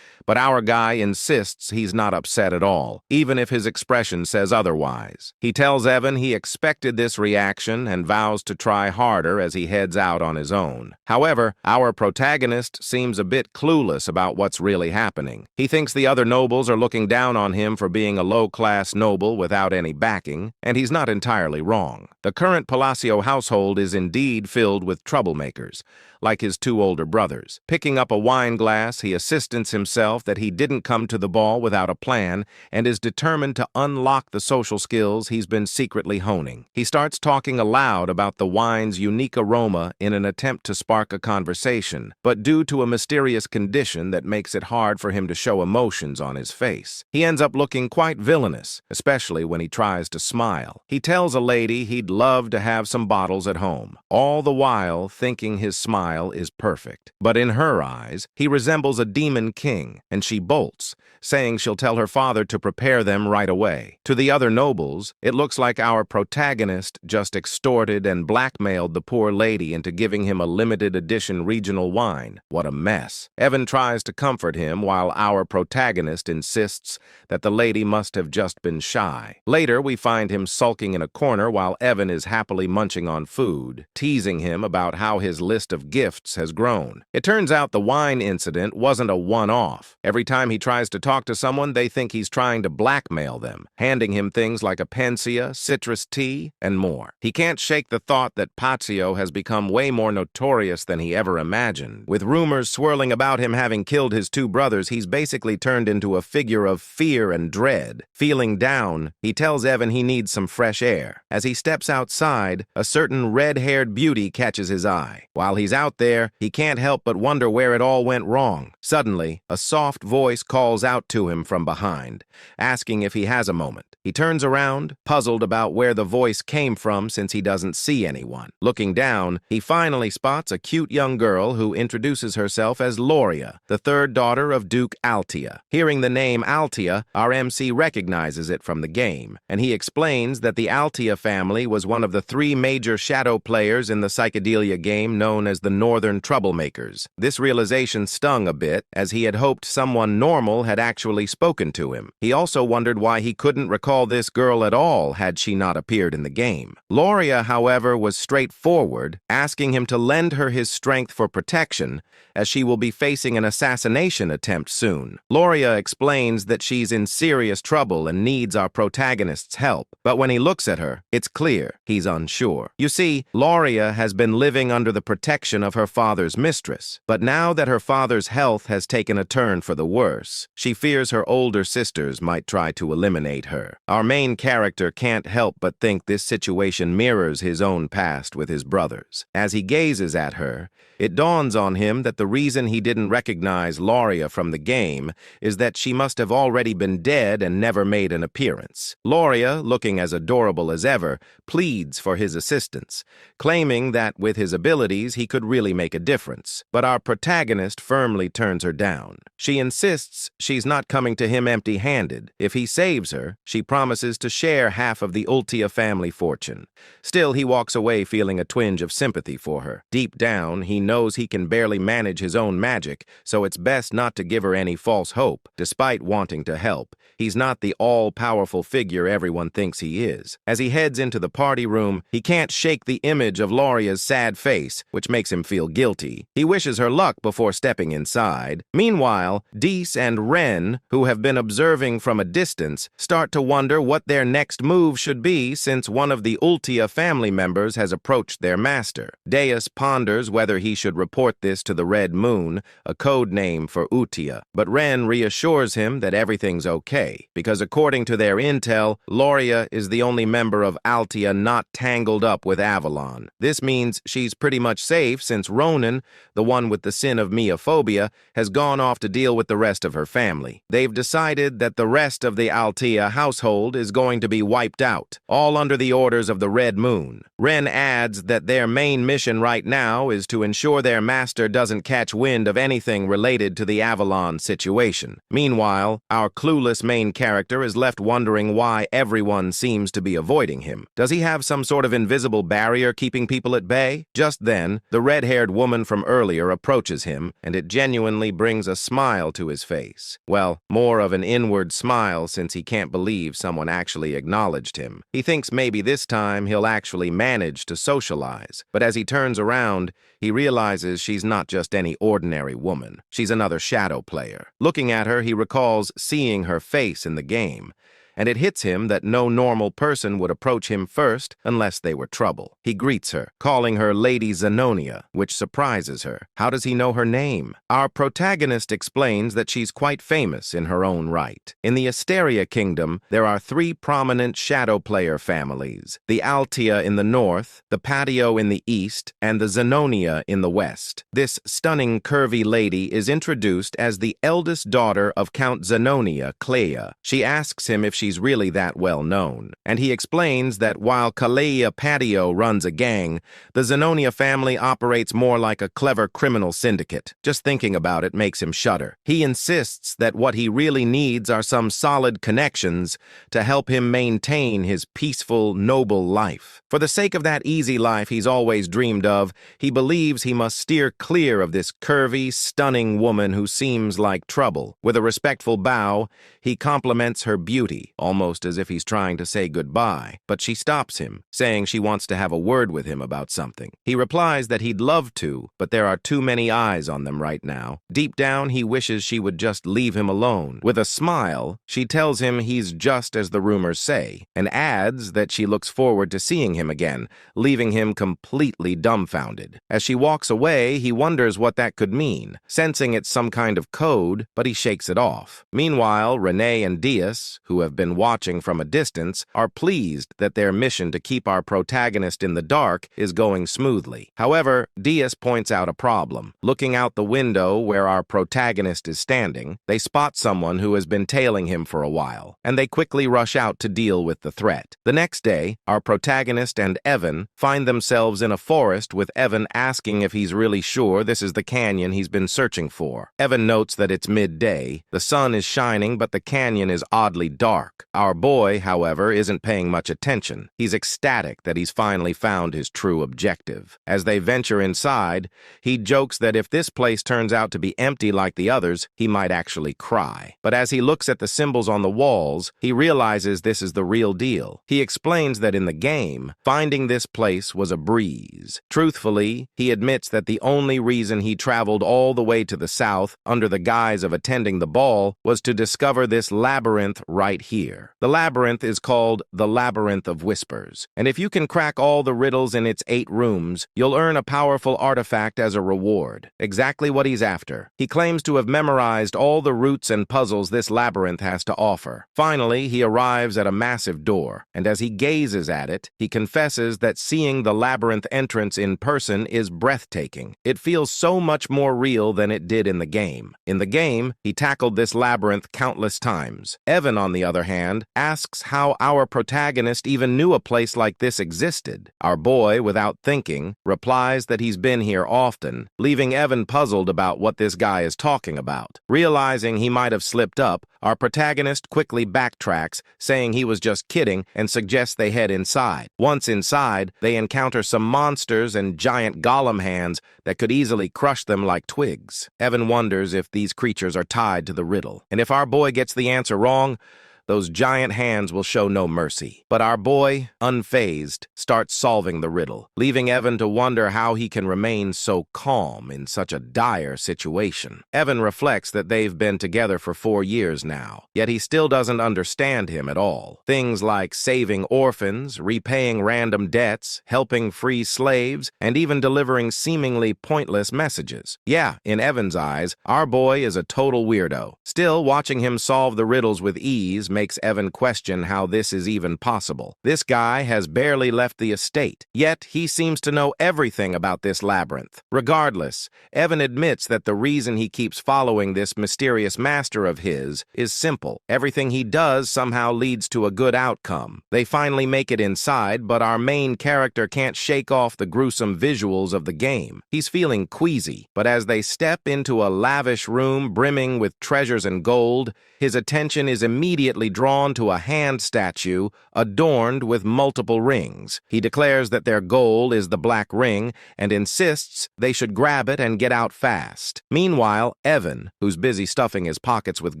But our guy insists he's not upset at all, even if his expression says otherwise. He tells Evan he expected this reaction and vows to try harder as he heads out on his own. However, our protagonist seems a bit clueless about what's really happening. He thinks the other nobles are looking down on him for being a low-class noble without any backing, and he's not entirely wrong. The current Palacio household is indeed filled with troublemakers, like his two older brothers. Picking up a wine glass, he assistants himself that he didn't come to the ball without a plan and is determined to unlock the social skills he's been secretly honing. He starts talking aloud about the wine's unique aroma in an attempt to spark a conversation, but due to a mysterious condition that makes it hard for him to show emotions on his face, he ends up looking quite villainous, especially when he tries to smile. He tells a lady he'd love to have some bottles at home, all the while thinking his smile is perfect. But in her eyes, he resembles a demon king, and she bolts, saying she'll tell her father to prepare them right away. To the other nobles, it looks like our protagonist just extorted and blackmailed the poor lady into giving him a limited edition regional wine. What a mess. Evan tries to comfort him while our protagonist insists that the lady must have just been shy. Later, we find him sulking in a corner while Evan is happily munching on food, teasing him about how his list of gifts has grown. It turns out the wine incident wasn't a one-off. Every time he tries to talk to someone, they think he's trying to blackmail them, handing him things like a panacea, citrus tea, and more. He can't shake the thought that Pazio has become way more notorious than he ever imagined. With rumors swirling about him having killed his two brothers, he's basically turned into a figure of fear and dread. Feeling down, he tells Evan he needs some fresh air. As he steps outside, a certain red-haired beauty catches his eye. While he's out there, he can't help but wonder where it all went wrong. Suddenly, a soft voice calls out to him from behind, asking if he has a moment. He turns around, puzzled about where the voice came from since he doesn't see anyone. Looking down, he finally spots a cute young girl who introduces herself as Loria, the third daughter of Duke Altia. Hearing the name Altia, our MC recognizes it from the game, and he explains that the Altia family was one of the 3 major shadow players in the psychedelia game known as the Northern Troublemakers. This realization stung a bit, as he had hoped someone normal had actually spoken to him. He also wondered why he couldn't recall this girl at all had she not appeared in the game. Loria, however, was straightforward, asking him to lend her his strength for protection, as she will be facing an assassination attempt soon. Loria explains that she's in serious trouble and needs our protagonist's help, but when he looks at her, it's clear he's unsure. You see, Loria has been living under the protection of her father's mistress, but now that her father's health has taken a turn for the worse, she fears her older sisters might try to eliminate her. Our main character can't help but think this situation mirrors his own past with his brothers. As he gazes at her, it dawns on him that the reason he didn't recognize Loria from the game is that she must have already been dead and never made an appearance. Loria, looking as adorable as ever, pleads for his assistance, claiming that with his abilities he could really make a difference. But our protagonist firmly turns her down. She insists she's not coming to him empty-handed. If he saves her, she promises to share half of the Ultia family fortune. Still, he walks away feeling a twinge of sympathy for her. Deep down, he knows he can barely manage his own magic, so it's best not to give her any false hope. Despite wanting to help, he's not the all-powerful figure everyone thinks he is. As he heads into the party room, he can't shake the image of Loria's sad face, which makes him feel guilty. He wishes her luck before stepping inside. Meanwhile, Dees and Ren, who have been observing from a distance, start to wonder what their next move should be since one of the Ultia family members has approached their master. Deus ponders whether he should report this to the Red Moon, a code name for Utia, but Ren reassures him that everything's okay, because according to their intel, Loria is the only member of Altia not tangled up with Avalon. This means she's pretty much safe since Ronan, the one with the sin of Miophobia, has gone off to deal with the rest of her family. They've decided that the rest of the Altia household household is going to be wiped out, all under the orders of the Red Moon. Ren adds that their main mission right now is to ensure their master doesn't catch wind of anything related to the Avalon situation. Meanwhile, our clueless main character is left wondering why everyone seems to be avoiding him. Does he have some sort of invisible barrier keeping people at bay? Just then, the red-haired woman from earlier approaches him, and it genuinely brings a smile to his face. Well, more of an inward smile since he can't believe someone actually acknowledged him. He thinks maybe this time he'll actually manage to socialize. But as he turns around, he realizes she's not just any ordinary woman. She's another shadow player. Looking at her, he recalls seeing her face in the game, and it hits him that no normal person would approach him first unless they were trouble. He greets her, calling her Lady Zenonia, which surprises her. How does he know her name? Our protagonist explains that she's quite famous in her own right. In the Asteria Kingdom, there are 3 prominent shadow player families: the Altia in the north, the Patio in the east, and the Zenonia in the west. This stunning, curvy lady is introduced as the eldest daughter of Count Zenonia, Clea. She asks him if she's really that well known, and he explains that while Kalea Patio runs a gang, the Zenonia family operates more like a clever criminal syndicate. Just thinking about it makes him shudder. He insists that what he really needs are some solid connections to help him maintain his peaceful, noble life. For the sake of that easy life he's always dreamed of, he believes he must steer clear of this curvy, stunning woman who seems like trouble. With a respectful bow, he compliments her beauty, almost as if he's trying to say goodbye, but she stops him, saying she wants to have a word with him about something. He replies that he'd love to, but there are too many eyes on them right now. Deep down, he wishes she would just leave him alone. With a smile, she tells him he's just as the rumors say, and adds that she looks forward to seeing him again, leaving him completely dumbfounded. As she walks away, he wonders what that could mean, sensing it's some kind of code, but he shakes it off. Meanwhile, Renee and Diaz, who have been watching from a distance, are pleased that their mission to keep our protagonist in the dark is going smoothly. However, Diaz points out a problem. Looking out the window where our protagonist is standing, they spot someone who has been tailing him for a while, and they quickly rush out to deal with the threat. The next day, our protagonist and Evan find themselves in a forest, with Evan asking if he's really sure this is the canyon he's been searching for. Evan notes that it's midday, the sun is shining, but the canyon is oddly dark. Our boy, however, isn't paying much attention. He's ecstatic that he's finally found his true objective. As they venture inside, he jokes that if this place turns out to be empty like the others, he might actually cry. But as he looks at the symbols on the walls, he realizes this is the real deal. He explains that in the game, finding this place was a breeze. Truthfully, he admits that the only reason he traveled all the way to the south under the guise of attending the ball was to discover this labyrinth right here. The labyrinth is called the Labyrinth of Whispers, and if you can crack all the riddles in its 8 rooms, you'll earn a powerful artifact as a reward. Exactly what he's after. He claims to have memorized all the routes and puzzles this labyrinth has to offer. Finally, he arrives at a massive door, and as he gazes at it, he confesses that seeing the labyrinth entrance in person is breathtaking. It feels so much more real than it did in the game. In the game, he tackled this labyrinth countless times. Evan, on the other hand, asks how our protagonist even knew a place like this existed. Our boy, without thinking, replies that he's been here often, leaving Evan puzzled about what this guy is talking about. Realizing he might have slipped up, our protagonist quickly backtracks, saying he was just kidding, and suggests they head inside. Once inside, they encounter some monsters and giant golem hands that could easily crush them like twigs. Evan wonders if these creatures are tied to the riddle, and if our boy gets the answer wrong, those giant hands will show no mercy. But our boy, unfazed, starts solving the riddle, leaving Evan to wonder how he can remain so calm in such a dire situation. Evan reflects that they've been together for 4 years now, yet he still doesn't understand him at all. Things like saving orphans, repaying random debts, helping free slaves, and even delivering seemingly pointless messages. Yeah, in Evan's eyes, our boy is a total weirdo. Still, watching him solve the riddles with ease makes Evan question how this is even possible. This guy has barely left the estate, yet he seems to know everything about this labyrinth. Regardless, Evan admits that the reason he keeps following this mysterious master of his is simple. Everything he does somehow leads to a good outcome. They finally make it inside, but our main character can't shake off the gruesome visuals of the game. He's feeling queasy, but as they step into a lavish room brimming with treasures and gold, his attention is immediately drawn to a hand statue adorned with multiple rings. He declares that their goal is the black ring and insists they should grab it and get out fast. Meanwhile, Evan, who's busy stuffing his pockets with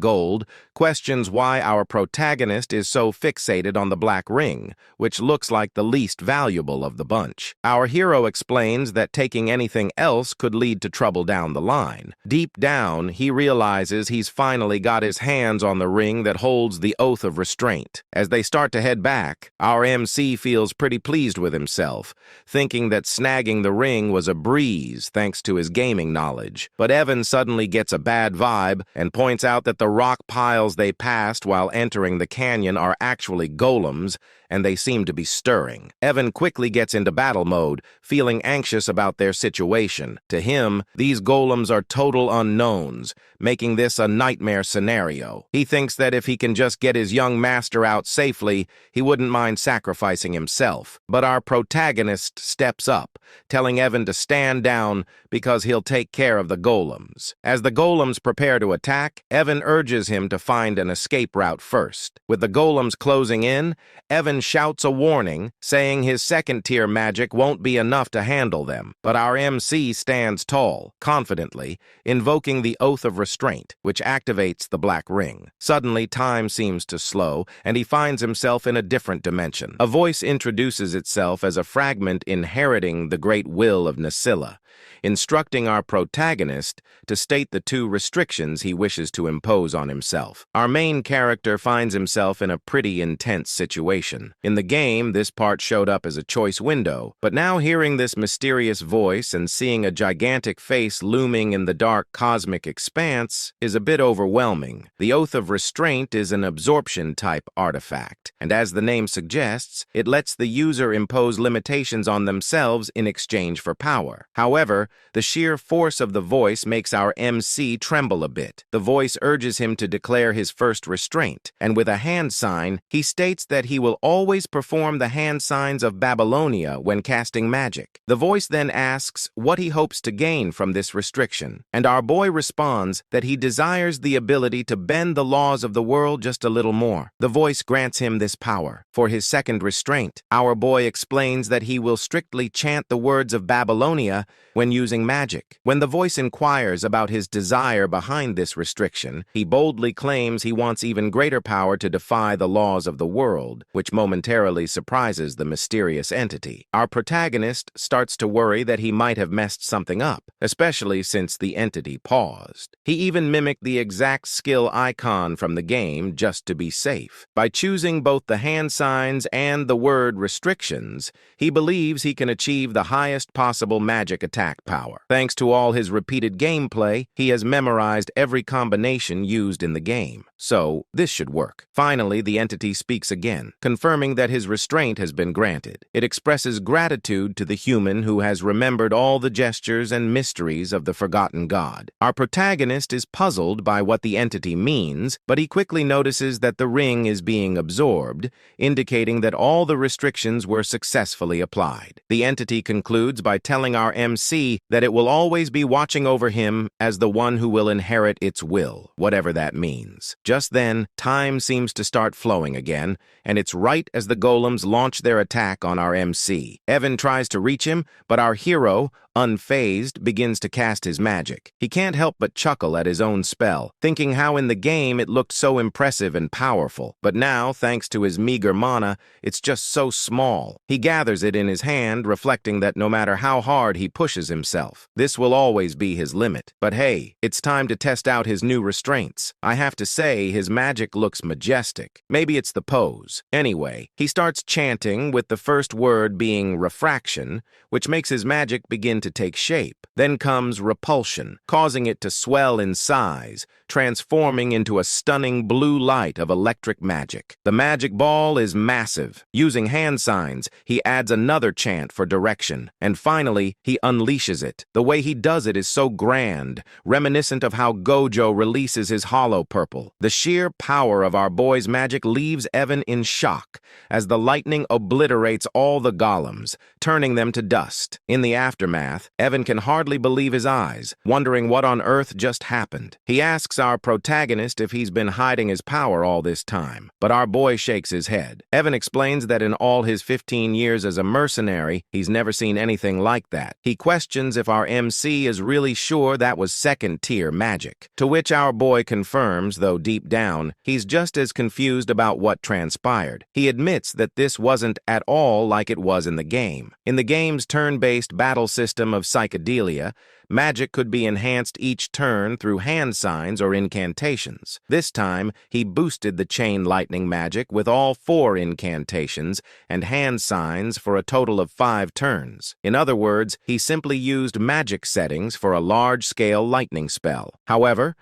gold, questions why our protagonist is so fixated on the black ring, which looks like the least valuable of the bunch. Our hero explains that taking anything else could lead to trouble down the line. Deep down, he realizes he's finally got his hands on the ring that holds the oath of restraint. As they start to head back, our MC feels pretty pleased with himself, thinking that snagging the ring was a breeze thanks to his gaming knowledge. But Evan suddenly gets a bad vibe and points out that the rock piles they passed while entering the canyon are actually golems, and they seem to be stirring. Evan quickly gets into battle mode, feeling anxious about their situation. To him, these golems are total unknowns, making this a nightmare scenario. He thinks that if he can just get his young master out safely, he wouldn't mind sacrificing himself. But our protagonist steps up, telling Evan to stand down because he'll take care of the golems. As the golems prepare to attack, Evan urges him to find an escape route first. With the golems closing in, Evan shouts a warning, saying his second-tier magic won't be enough to handle them. But our MC stands tall, confidently, invoking the Oath of Restraint, which activates the black ring. Suddenly, time seems to slow, and he finds himself in a different dimension. A voice introduces itself as a fragment inheriting the great will of Nasilla, instructing our protagonist to state the two restrictions he wishes to impose on himself. Our main character finds himself in a pretty intense situation. In the game, this part showed up as a choice window, but now hearing this mysterious voice and seeing a gigantic face looming in the dark cosmic expanse is a bit overwhelming. The Oath of Restraint is an absorption-type artifact, and as the name suggests, it lets the user impose limitations on themselves in exchange for power. However, the sheer force of the voice makes our MC tremble a bit. The voice urges him to declare his first restraint, and with a hand sign, he states that he will always perform the hand signs of Babylonia when casting magic. The voice then asks what he hopes to gain from this restriction, and our boy responds that he desires the ability to bend the laws of the world just a little more. The voice grants him this power. For his second restraint, our boy explains that he will strictly chant the words of Babylonia when using magic. When the voice inquires about his desire behind this restriction, he boldly claims he wants even greater power to defy the laws of the world, which momentarily surprises the mysterious entity. Our protagonist starts to worry that he might have messed something up, especially since the entity paused. He even mimicked the exact skill icon from the game just to be safe. By choosing both the hand signs and the word restrictions, he believes he can achieve the highest possible magic attack power. Thanks to all his repeated gameplay, he has memorized every combination used in the game. So, this should work. Finally, the entity speaks again, confirming that his restraint has been granted. It expresses gratitude to the human who has remembered all the gestures and mysteries of the forgotten god. Our protagonist is puzzled by what the entity means, but he quickly notices that the ring is being absorbed, indicating that all the restrictions were successfully applied. The entity concludes by telling our MC that it will always be watching over him as the one who will inherit its will, whatever that means. Just then, time seems to start flowing again, and it's right as the golems launch their attack on our MC. Evan tries to reach him, but our hero, unfazed, begins to cast his magic. He can't help but chuckle at his own spell, thinking how in the game it looked so impressive and powerful. But now, thanks to his meager mana, it's just so small. He gathers it in his hand, reflecting that no matter how hard he pushes himself, this will always be his limit. But hey, it's time to test out his new restraints. I have to say, his magic looks majestic. Maybe it's the pose. Anyway, he starts chanting, with the first word being refraction, which makes his magic begin began to take shape. Then comes repulsion, causing it to swell in size, transforming into a stunning blue light of electric magic. The magic ball is massive. Using hand signs, he adds another chant for direction, and finally, he unleashes it. The way he does it is so grand, reminiscent of how Gojo releases his hollow purple. The sheer power of our boy's magic leaves Evan in shock, as the lightning obliterates all the golems, turning them to dust. In the aftermath, Evan can hardly believe his eyes, wondering what on earth just happened. He asks our protagonist if he's been hiding his power all this time, but our boy shakes his head. Evan explains that in all his 15 years as a mercenary, he's never seen anything like that. He questions if our MC is really sure that was second-tier magic, to which our boy confirms, though deep down, he's just as confused about what transpired. He admits that this wasn't at all like it was in the game. In the game's turn-based battle system of psychedelia, magic could be enhanced each turn through hand signs or incantations. This time, he boosted the chain lightning magic with all 4 incantations and hand signs for a total of 5 turns. In other words, he simply used magic settings for a large-scale lightning spell. However,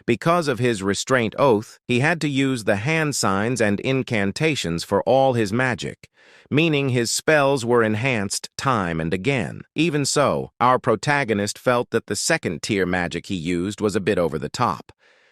because of his restraint oath, he had to use the hand signs and incantations for all his magic, meaning his spells were enhanced time and again. Even so, our protagonist felt that the second-tier magic he used was a bit over the top,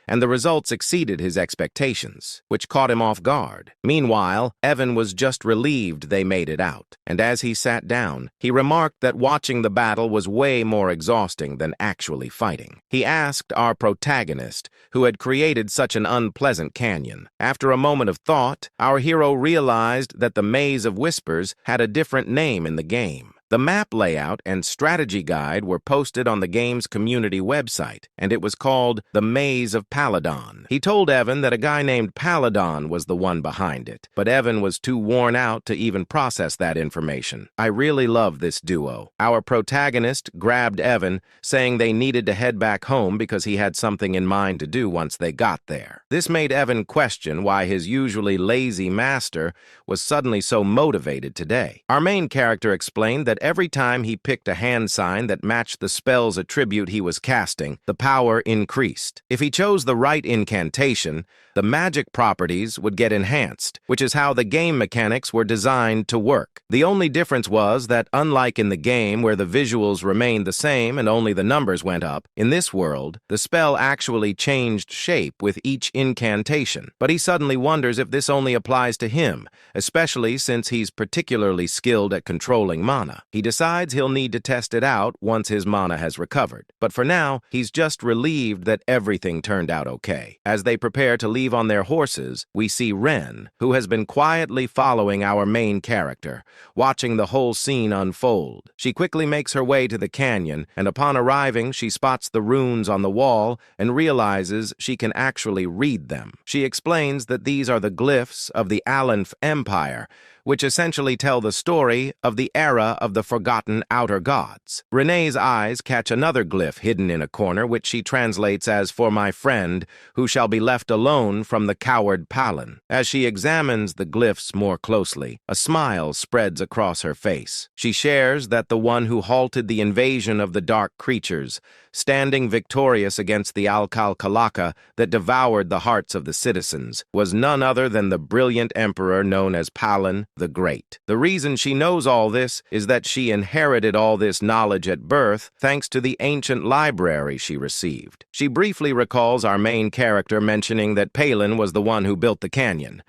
and the results exceeded his expectations, which caught him off guard. Meanwhile, Evan was just relieved they made it out, and as he sat down, he remarked that watching the battle was way more exhausting than actually fighting. He asked our protagonist, who had created such an unpleasant canyon. After a moment of thought, our hero realized that the Maze of Whispers had a different name in the game. The map layout and strategy guide were posted on the game's community website, and it was called The Maze of Paladon. He told Evan that a guy named Paladon was the one behind it, but Evan was too worn out to even process that information. I really love this duo. Our protagonist grabbed Evan, saying they needed to head back home because he had something in mind to do once they got there. This made Evan question why his usually lazy master was suddenly so motivated today. Our main character explained that every time he picked a hand sign that matched the spell's attribute he was casting, the power increased. If he chose the right incantation, the magic properties would get enhanced, which is how the game mechanics were designed to work. The only difference was that, unlike in the game where the visuals remained the same and only the numbers went up, in this world, the spell actually changed shape with each incantation. But he suddenly wonders if this only applies to him, especially since he's particularly skilled at controlling mana. He decides he'll need to test it out once his mana has recovered. But for now, he's just relieved that everything turned out okay. As they prepare to leave on their horses, we see Ren, who has been quietly following our main character, watching the whole scene unfold. She quickly makes her way to the canyon, and upon arriving, she spots the runes on the wall and realizes she can actually read them. She explains that these are the glyphs of the Aleph Empire, which essentially tell the story of the era of the forgotten outer gods. Renee's eyes catch another glyph hidden in a corner, which she translates as "for my friend, who shall be left alone from the coward Palin." As she examines the glyphs more closely, a smile spreads across her face. She shares that the one who halted the invasion of the dark creatures, standing victorious against the Alcal-Kalaka that devoured the hearts of the citizens, was none other than the brilliant emperor known as Palin the Great. The reason she knows all this is that she inherited all this knowledge at birth thanks to the ancient library she received. She briefly recalls our main character mentioning that Palin was the one who built the canyon.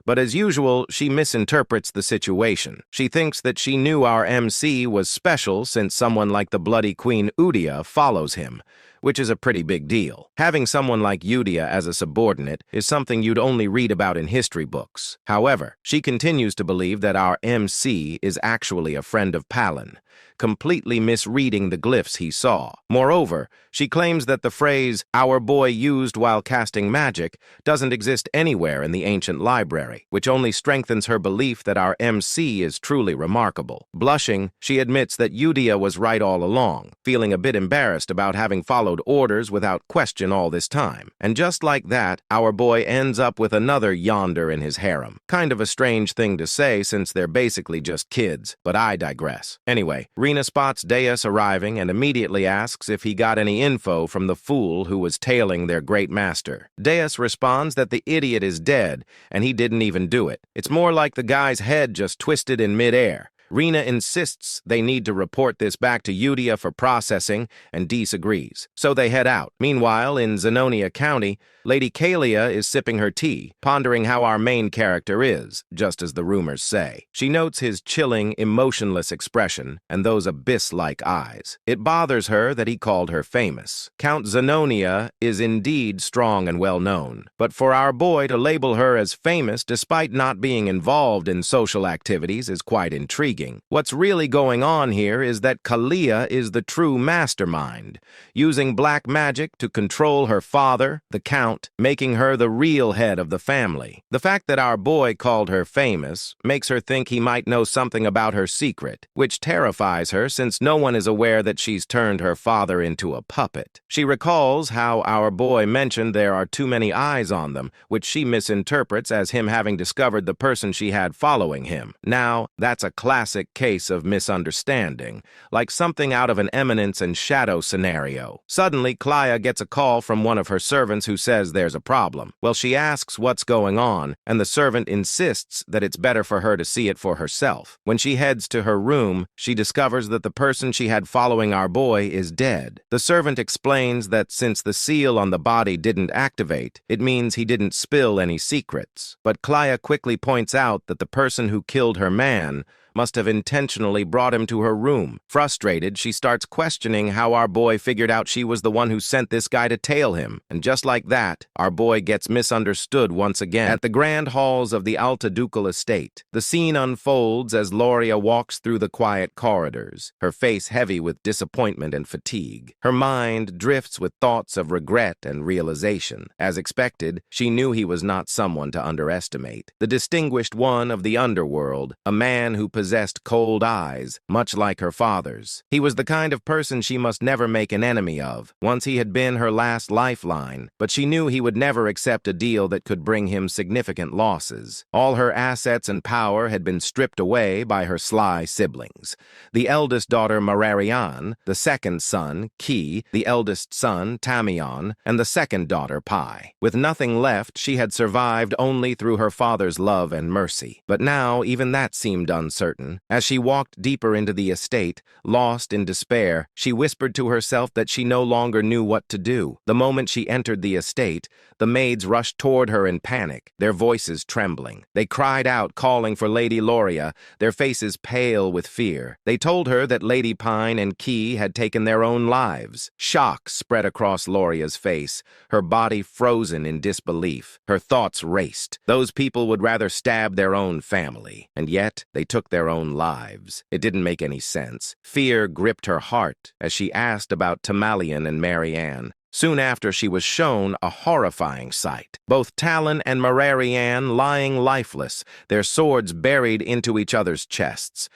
But as usual, she misinterprets the situation. She thinks that she knew our MC was special since someone like the bloody Queen Udia follows him, which is a pretty big deal. Having someone like Udia as a subordinate is something you'd only read about in history books. However, she continues to believe that our MC is actually a friend of Palin, completely misreading the glyphs he saw. Moreover, she claims that the phrase "our boy used while casting magic" doesn't exist anywhere in the ancient library, which only strengthens her belief that our MC is truly remarkable. Blushing, she admits that Udia was right all along, feeling a bit embarrassed about having followed followed orders without question all this time. And just like that, our boy ends up with another yonder in his harem. Kind of a strange thing to say since they're basically just kids, but I digress. Anyway, Rena spots Deus arriving and immediately asks if he got any info from the fool who was tailing their great master. Deus responds that the idiot is dead and he didn't even do it. It's more like the guy's head just twisted in midair. Rena insists they need to report this back to Udia for processing, and disagrees. So they head out. Meanwhile, in Zenonia County, Lady Kalia is sipping her tea, pondering how our main character is, just as the rumors say. She notes his chilling, emotionless expression and those abyss-like eyes. It bothers her that he called her famous. Count Zenonia is indeed strong and well-known, but for our boy to label her as famous despite not being involved in social activities is quite intriguing. What's really going on here is that Kalia is the true mastermind, using black magic to control her father, the Count, making her the real head of the family. The fact that our boy called her famous makes her think he might know something about her secret, which terrifies her since no one is aware that she's turned her father into a puppet. She recalls how our boy mentioned there are too many eyes on them, which she misinterprets as him having discovered the person she had following him. Now, that's a classic case of misunderstanding, like something out of an Eminence and Shadow scenario. Suddenly, Klaya gets a call from one of her servants who says there's a problem. Well, she asks what's going on, and the servant insists that it's better for her to see it for herself. When she heads to her room, she discovers that the person she had following our boy is dead. The servant explains that since the seal on the body didn't activate, it means he didn't spill any secrets. But Klaya quickly points out that the person who killed her man must have intentionally brought him to her room. Frustrated, she starts questioning how our boy figured out she was the one who sent this guy to tail him. And just like that, our boy gets misunderstood once again. At the grand halls of the Alta Ducal estate, the scene unfolds as Loria walks through the quiet corridors, her face heavy with disappointment and fatigue. Her mind drifts with thoughts of regret and realization. As expected, she knew he was not someone to underestimate. The distinguished one of the underworld, a man who possessed cold eyes, much like her father's. He was the kind of person she must never make an enemy of. Once he had been her last lifeline, but she knew he would never accept a deal that could bring him significant losses. All her assets and power had been stripped away by her sly siblings. The eldest daughter, Mararian, the second son, Ki, the eldest son, Tamion, and the second daughter, Pai. With nothing left, she had survived only through her father's love and mercy. But now, even that seemed uncertain. As she walked deeper into the estate, lost in despair, she whispered to herself that she no longer knew what to do. The moment she entered the estate, the maids rushed toward her in panic, their voices trembling. They cried out, calling for Lady Loria, their faces pale with fear. They told her that Lady Pine and Key had taken their own lives. Shock spread across Loria's face, her body frozen in disbelief. Her thoughts raced. Those people would rather stab their own family, and yet they took their own lives. It didn't make any sense. Fear gripped her heart as she asked about Tamalian and Marianne. Soon after, she was shown a horrifying sight. Both Talon and Mararian lying lifeless, their swords buried into each other's chests.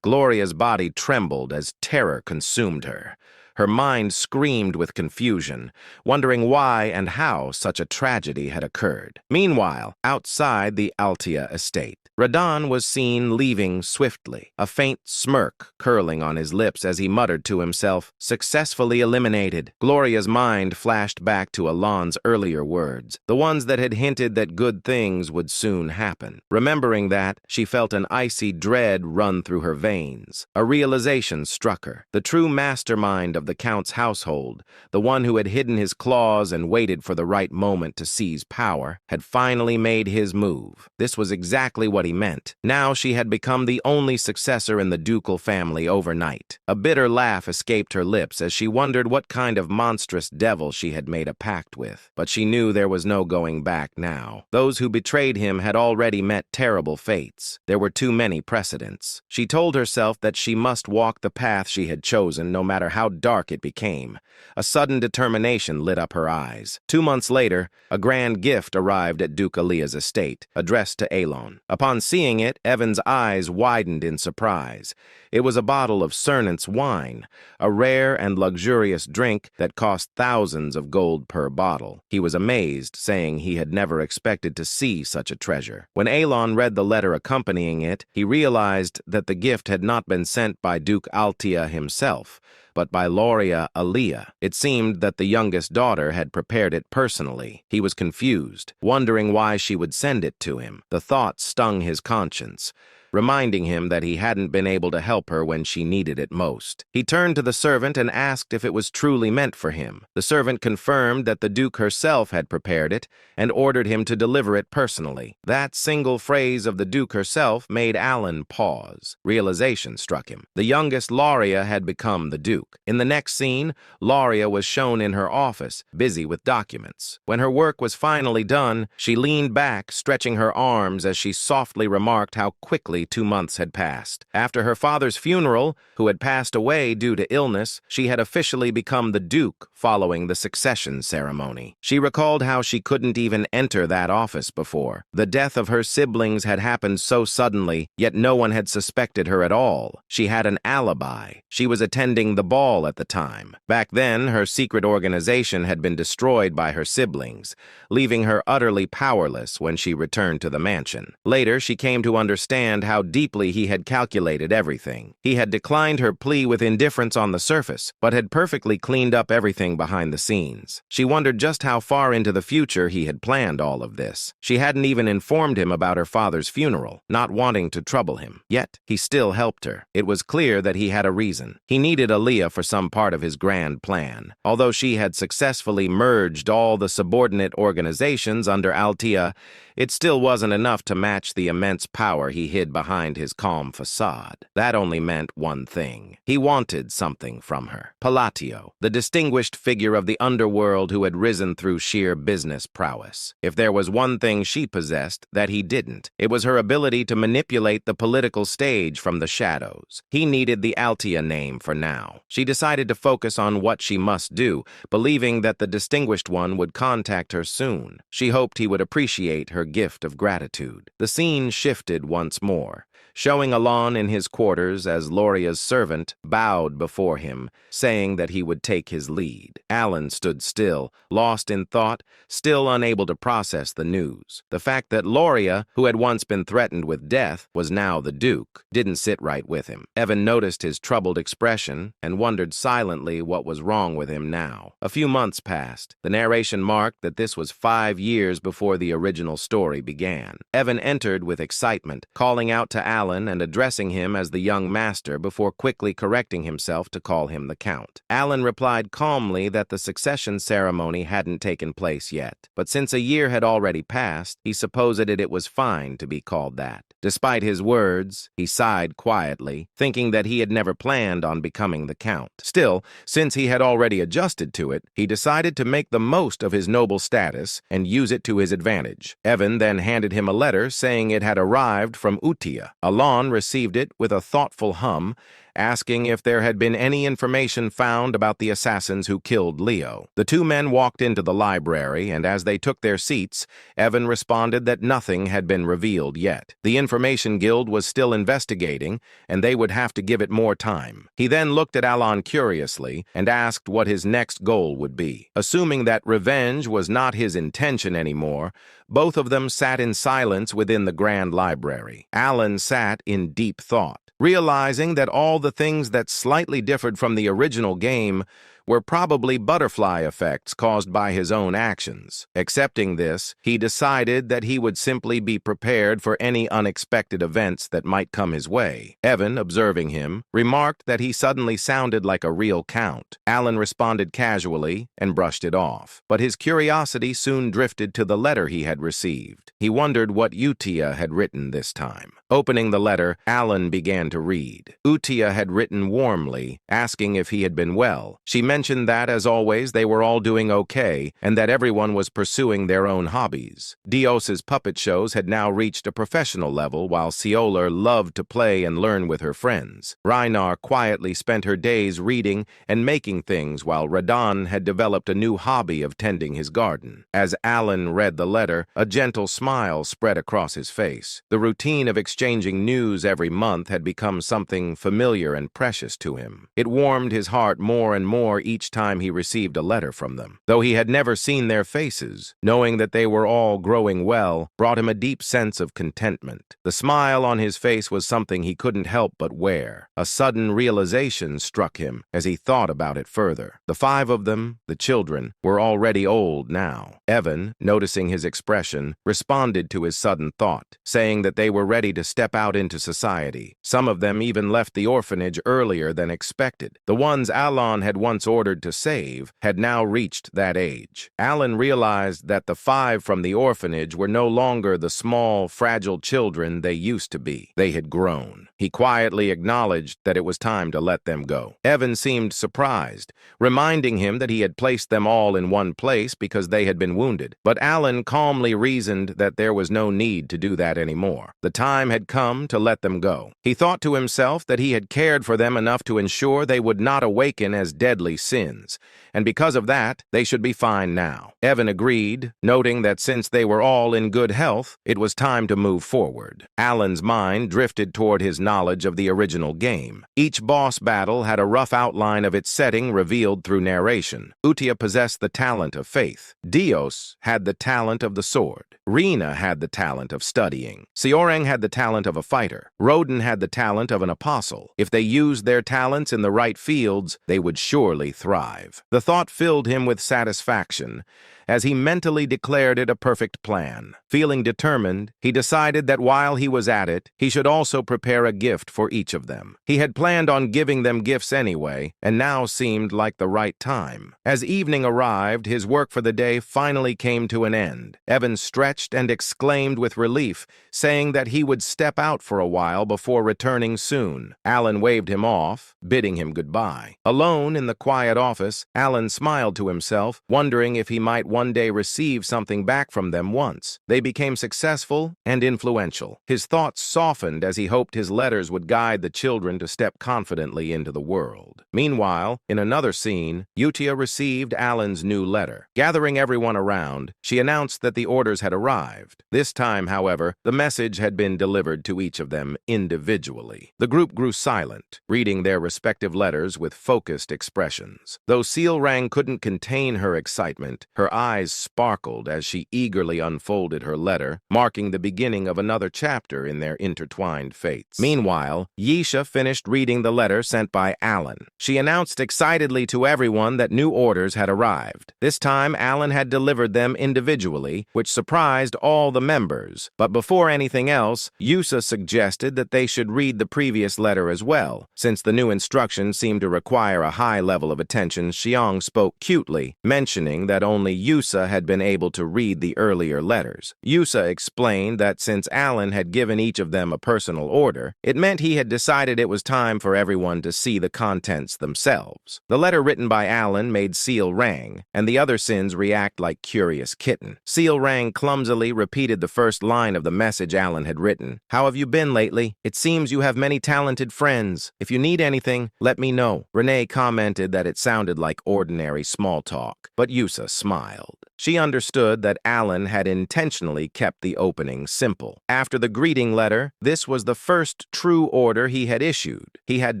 Gloria's body trembled as terror consumed her. Her mind screamed with confusion, wondering why and how such a tragedy had occurred. Meanwhile, outside the Altia estate, Radon was seen leaving swiftly, a faint smirk curling on his lips as he muttered to himself, "Successfully eliminated." Gloria's mind flashed back to Alon's earlier words, the ones that had hinted that good things would soon happen. Remembering that, she felt an icy dread run through her veins. A realization struck her. The true mastermind of the Count's household, the one who had hidden his claws and waited for the right moment to seize power, had finally made his move. This was exactly what he meant. Now she had become the only successor in the ducal family overnight. A bitter laugh escaped her lips as she wondered what kind of monstrous devil she had made a pact with. But she knew there was no going back now. Those who betrayed him had already met terrible fates. There were too many precedents. She told herself that she must walk the path she had chosen, no matter how dark dark it became. A sudden determination lit up her eyes. 2 months later, a grand gift arrived at Duke Alea's estate, addressed to Alon. Upon seeing it, Evan's eyes widened in surprise. It was a bottle of Cernant's wine, a rare and luxurious drink that cost thousands of gold per bottle. He was amazed, saying he had never expected to see such a treasure. When Alon read the letter accompanying it, he realized that the gift had not been sent by Duke Altea himself, but by Loria Alea. It seemed that the youngest daughter had prepared it personally. He was confused, wondering why she would send it to him. The thought stung his conscience, reminding him that he hadn't been able to help her when she needed it most. He turned to the servant and asked if it was truly meant for him. The servant confirmed that the Duke herself had prepared it and ordered him to deliver it personally. That single phrase of the Duke herself made Alan pause. Realization struck him. The youngest Loria had become the Duke. In the next scene, Loria was shown in her office, busy with documents. When her work was finally done, she leaned back, stretching her arms as she softly remarked how quickly 2 months had passed. After her father's funeral, who had passed away due to illness, she had officially become the Duke following the succession ceremony. She recalled how she couldn't even enter that office before. The death of her siblings had happened so suddenly, yet no one had suspected her at all. She had an alibi. She was attending the ball at the time. Back then, her secret organization had been destroyed by her siblings, leaving her utterly powerless when she returned to the mansion. Later, she came to understand how deeply he had calculated everything. He had declined her plea with indifference on the surface, but had perfectly cleaned up everything behind the scenes. She wondered just how far into the future he had planned all of this. She hadn't even informed him about her father's funeral, not wanting to trouble him. Yet, he still helped her. It was clear that he had a reason. He needed Alea for some part of his grand plan. Although she had successfully merged all the subordinate organizations under Altea, it still wasn't enough to match the immense power he hid behind his calm facade. That only meant one thing. He wanted something from her. Palatio, the distinguished figure of the underworld who had risen through sheer business prowess. If there was one thing she possessed that he didn't, it was her ability to manipulate the political stage from the shadows. He needed the Altea name for now. She decided to focus on what she must do, believing that the distinguished one would contact her soon. She hoped he would appreciate her gift of gratitude. The scene shifted once more, showing Alon in his quarters as Loria's servant bowed before him, saying that he would take his lead. Alan stood still, lost in thought, still unable to process the news. The fact that Loria, who had once been threatened with death, was now the Duke, didn't sit right with him. Evan noticed his troubled expression and wondered silently what was wrong with him now. A few months passed. The narration marked that this was 5 years before the original story began. Evan entered with excitement, calling out to Alan and addressing him as the young master before quickly correcting himself to call him the Count. Alan replied calmly that the succession ceremony hadn't taken place yet, but since a year had already passed, he supposed it was fine to be called that. Despite his words, he sighed quietly, thinking that he had never planned on becoming the Count. Still, since he had already adjusted to it, he decided to make the most of his noble status and use it to his advantage. Evan then handed him a letter saying it had arrived from Utia. Alon received it with a thoughtful hum, asking if there had been any information found about the assassins who killed Leo. The two men walked into the library, and as they took their seats, Evan responded that nothing had been revealed yet. The Information Guild was still investigating, and they would have to give it more time. He then looked at Alon curiously and asked what his next goal would be. Assuming that revenge was not his intention anymore, both of them sat in silence within the Grand Library. Alan sat in deep thought, realizing that all the things that slightly differed from the original game were probably butterfly effects caused by his own actions. Accepting this, he decided that he would simply be prepared for any unexpected events that might come his way. Evan, observing him, remarked that he suddenly sounded like a real count. Alan responded casually and brushed it off, but his curiosity soon drifted to the letter he had received. He wondered what Utia had written this time. Opening the letter, Alan began to read. Utia had written warmly, asking if he had been well. She mentioned mentioned that, as always, they were all doing okay and that everyone was pursuing their own hobbies. Dios's puppet shows had now reached a professional level, while Seoler loved to play and learn with her friends. Reinar quietly spent her days reading and making things, while Radan had developed a new hobby of tending his garden. As Alan read the letter, a gentle smile spread across his face. The routine of exchanging news every month had become something familiar and precious to him. It warmed his heart more and more each time he received a letter from them. Though he had never seen their faces, knowing that they were all growing well brought him a deep sense of contentment. The smile on his face was something he couldn't help but wear. A sudden realization struck him as he thought about it further. The 5 of them, the children, were already old now. Evan, noticing his expression, responded to his sudden thought, saying that they were ready to step out into society. Some of them even left the orphanage earlier than expected. The ones Alan had once ordered to save had now reached that age. Alan realized that the 5 from the orphanage were no longer the small, fragile children they used to be. They had grown. He quietly acknowledged that it was time to let them go. Evan seemed surprised, reminding him that he had placed them all in one place because they had been wounded. But Alan calmly reasoned that there was no need to do that anymore. The time had come to let them go. He thought to himself that he had cared for them enough to ensure they would not awaken as deadly sins, and because of that, they should be fine now. Evan agreed, noting that since they were all in good health, it was time to move forward. Alan's mind drifted toward his knowledge of the original game. Each boss battle had a rough outline of its setting revealed through narration. Utia possessed the talent of faith. Dios had the talent of the sword. Rina had the talent of studying. Seorang had the talent of a fighter. Roden had the talent of an apostle. If they used their talents in the right fields, they would surely thrive. The thought filled him with satisfaction, as he mentally declared it a perfect plan. Feeling determined, he decided that while he was at it, he should also prepare a gift for each of them. He had planned on giving them gifts anyway, and now seemed like the right time. As evening arrived, his work for the day finally came to an end. Evan stretched and exclaimed with relief, saying that he would step out for a while before returning soon. Alan waved him off, bidding him goodbye. Alone in the quiet office, Alan smiled to himself, wondering if he might one day receive something back from them once. They became successful and influential. His thoughts softened as he hoped his letters would guide the children to step confidently into the world. Meanwhile, in another scene, Utia received Alan's new letter. Gathering everyone around, she announced that the orders had arrived. This time, however, the message had been delivered to each of them individually. The group grew silent, reading their respective letters with focused expressions. Though Seorang couldn't contain her excitement, her eyes sparkled as she eagerly unfolded her letter, marking the beginning of another chapter in their intertwined fates. Meanwhile, Yisha finished reading the letter sent by Alan. She announced excitedly to everyone that new orders had arrived. This time, Alan had delivered them individually, which surprised all the members. But before anything else, Yusa suggested that they should read the previous letter as well. Since the new instructions seemed to require a high level of attention, Xiang spoke cutely, mentioning that only Yusa had been able to read the earlier letters. Yusa explained that since Alan had given each of them a personal order, it meant he had decided it was time for everyone to see the contents themselves. The letter written by Alan made Seorang and the other sins react like curious kitten. Seorang clumsily repeated the first line of the message Alan had written. "How have you been lately? It seems you have many talented friends. If you need anything, let me know." Renee commented that it sounded like ordinary small talk, but Yusa smiled. She understood that Alan had intentionally kept the opening simple. After the greeting letter, this was the first true order he had issued. He had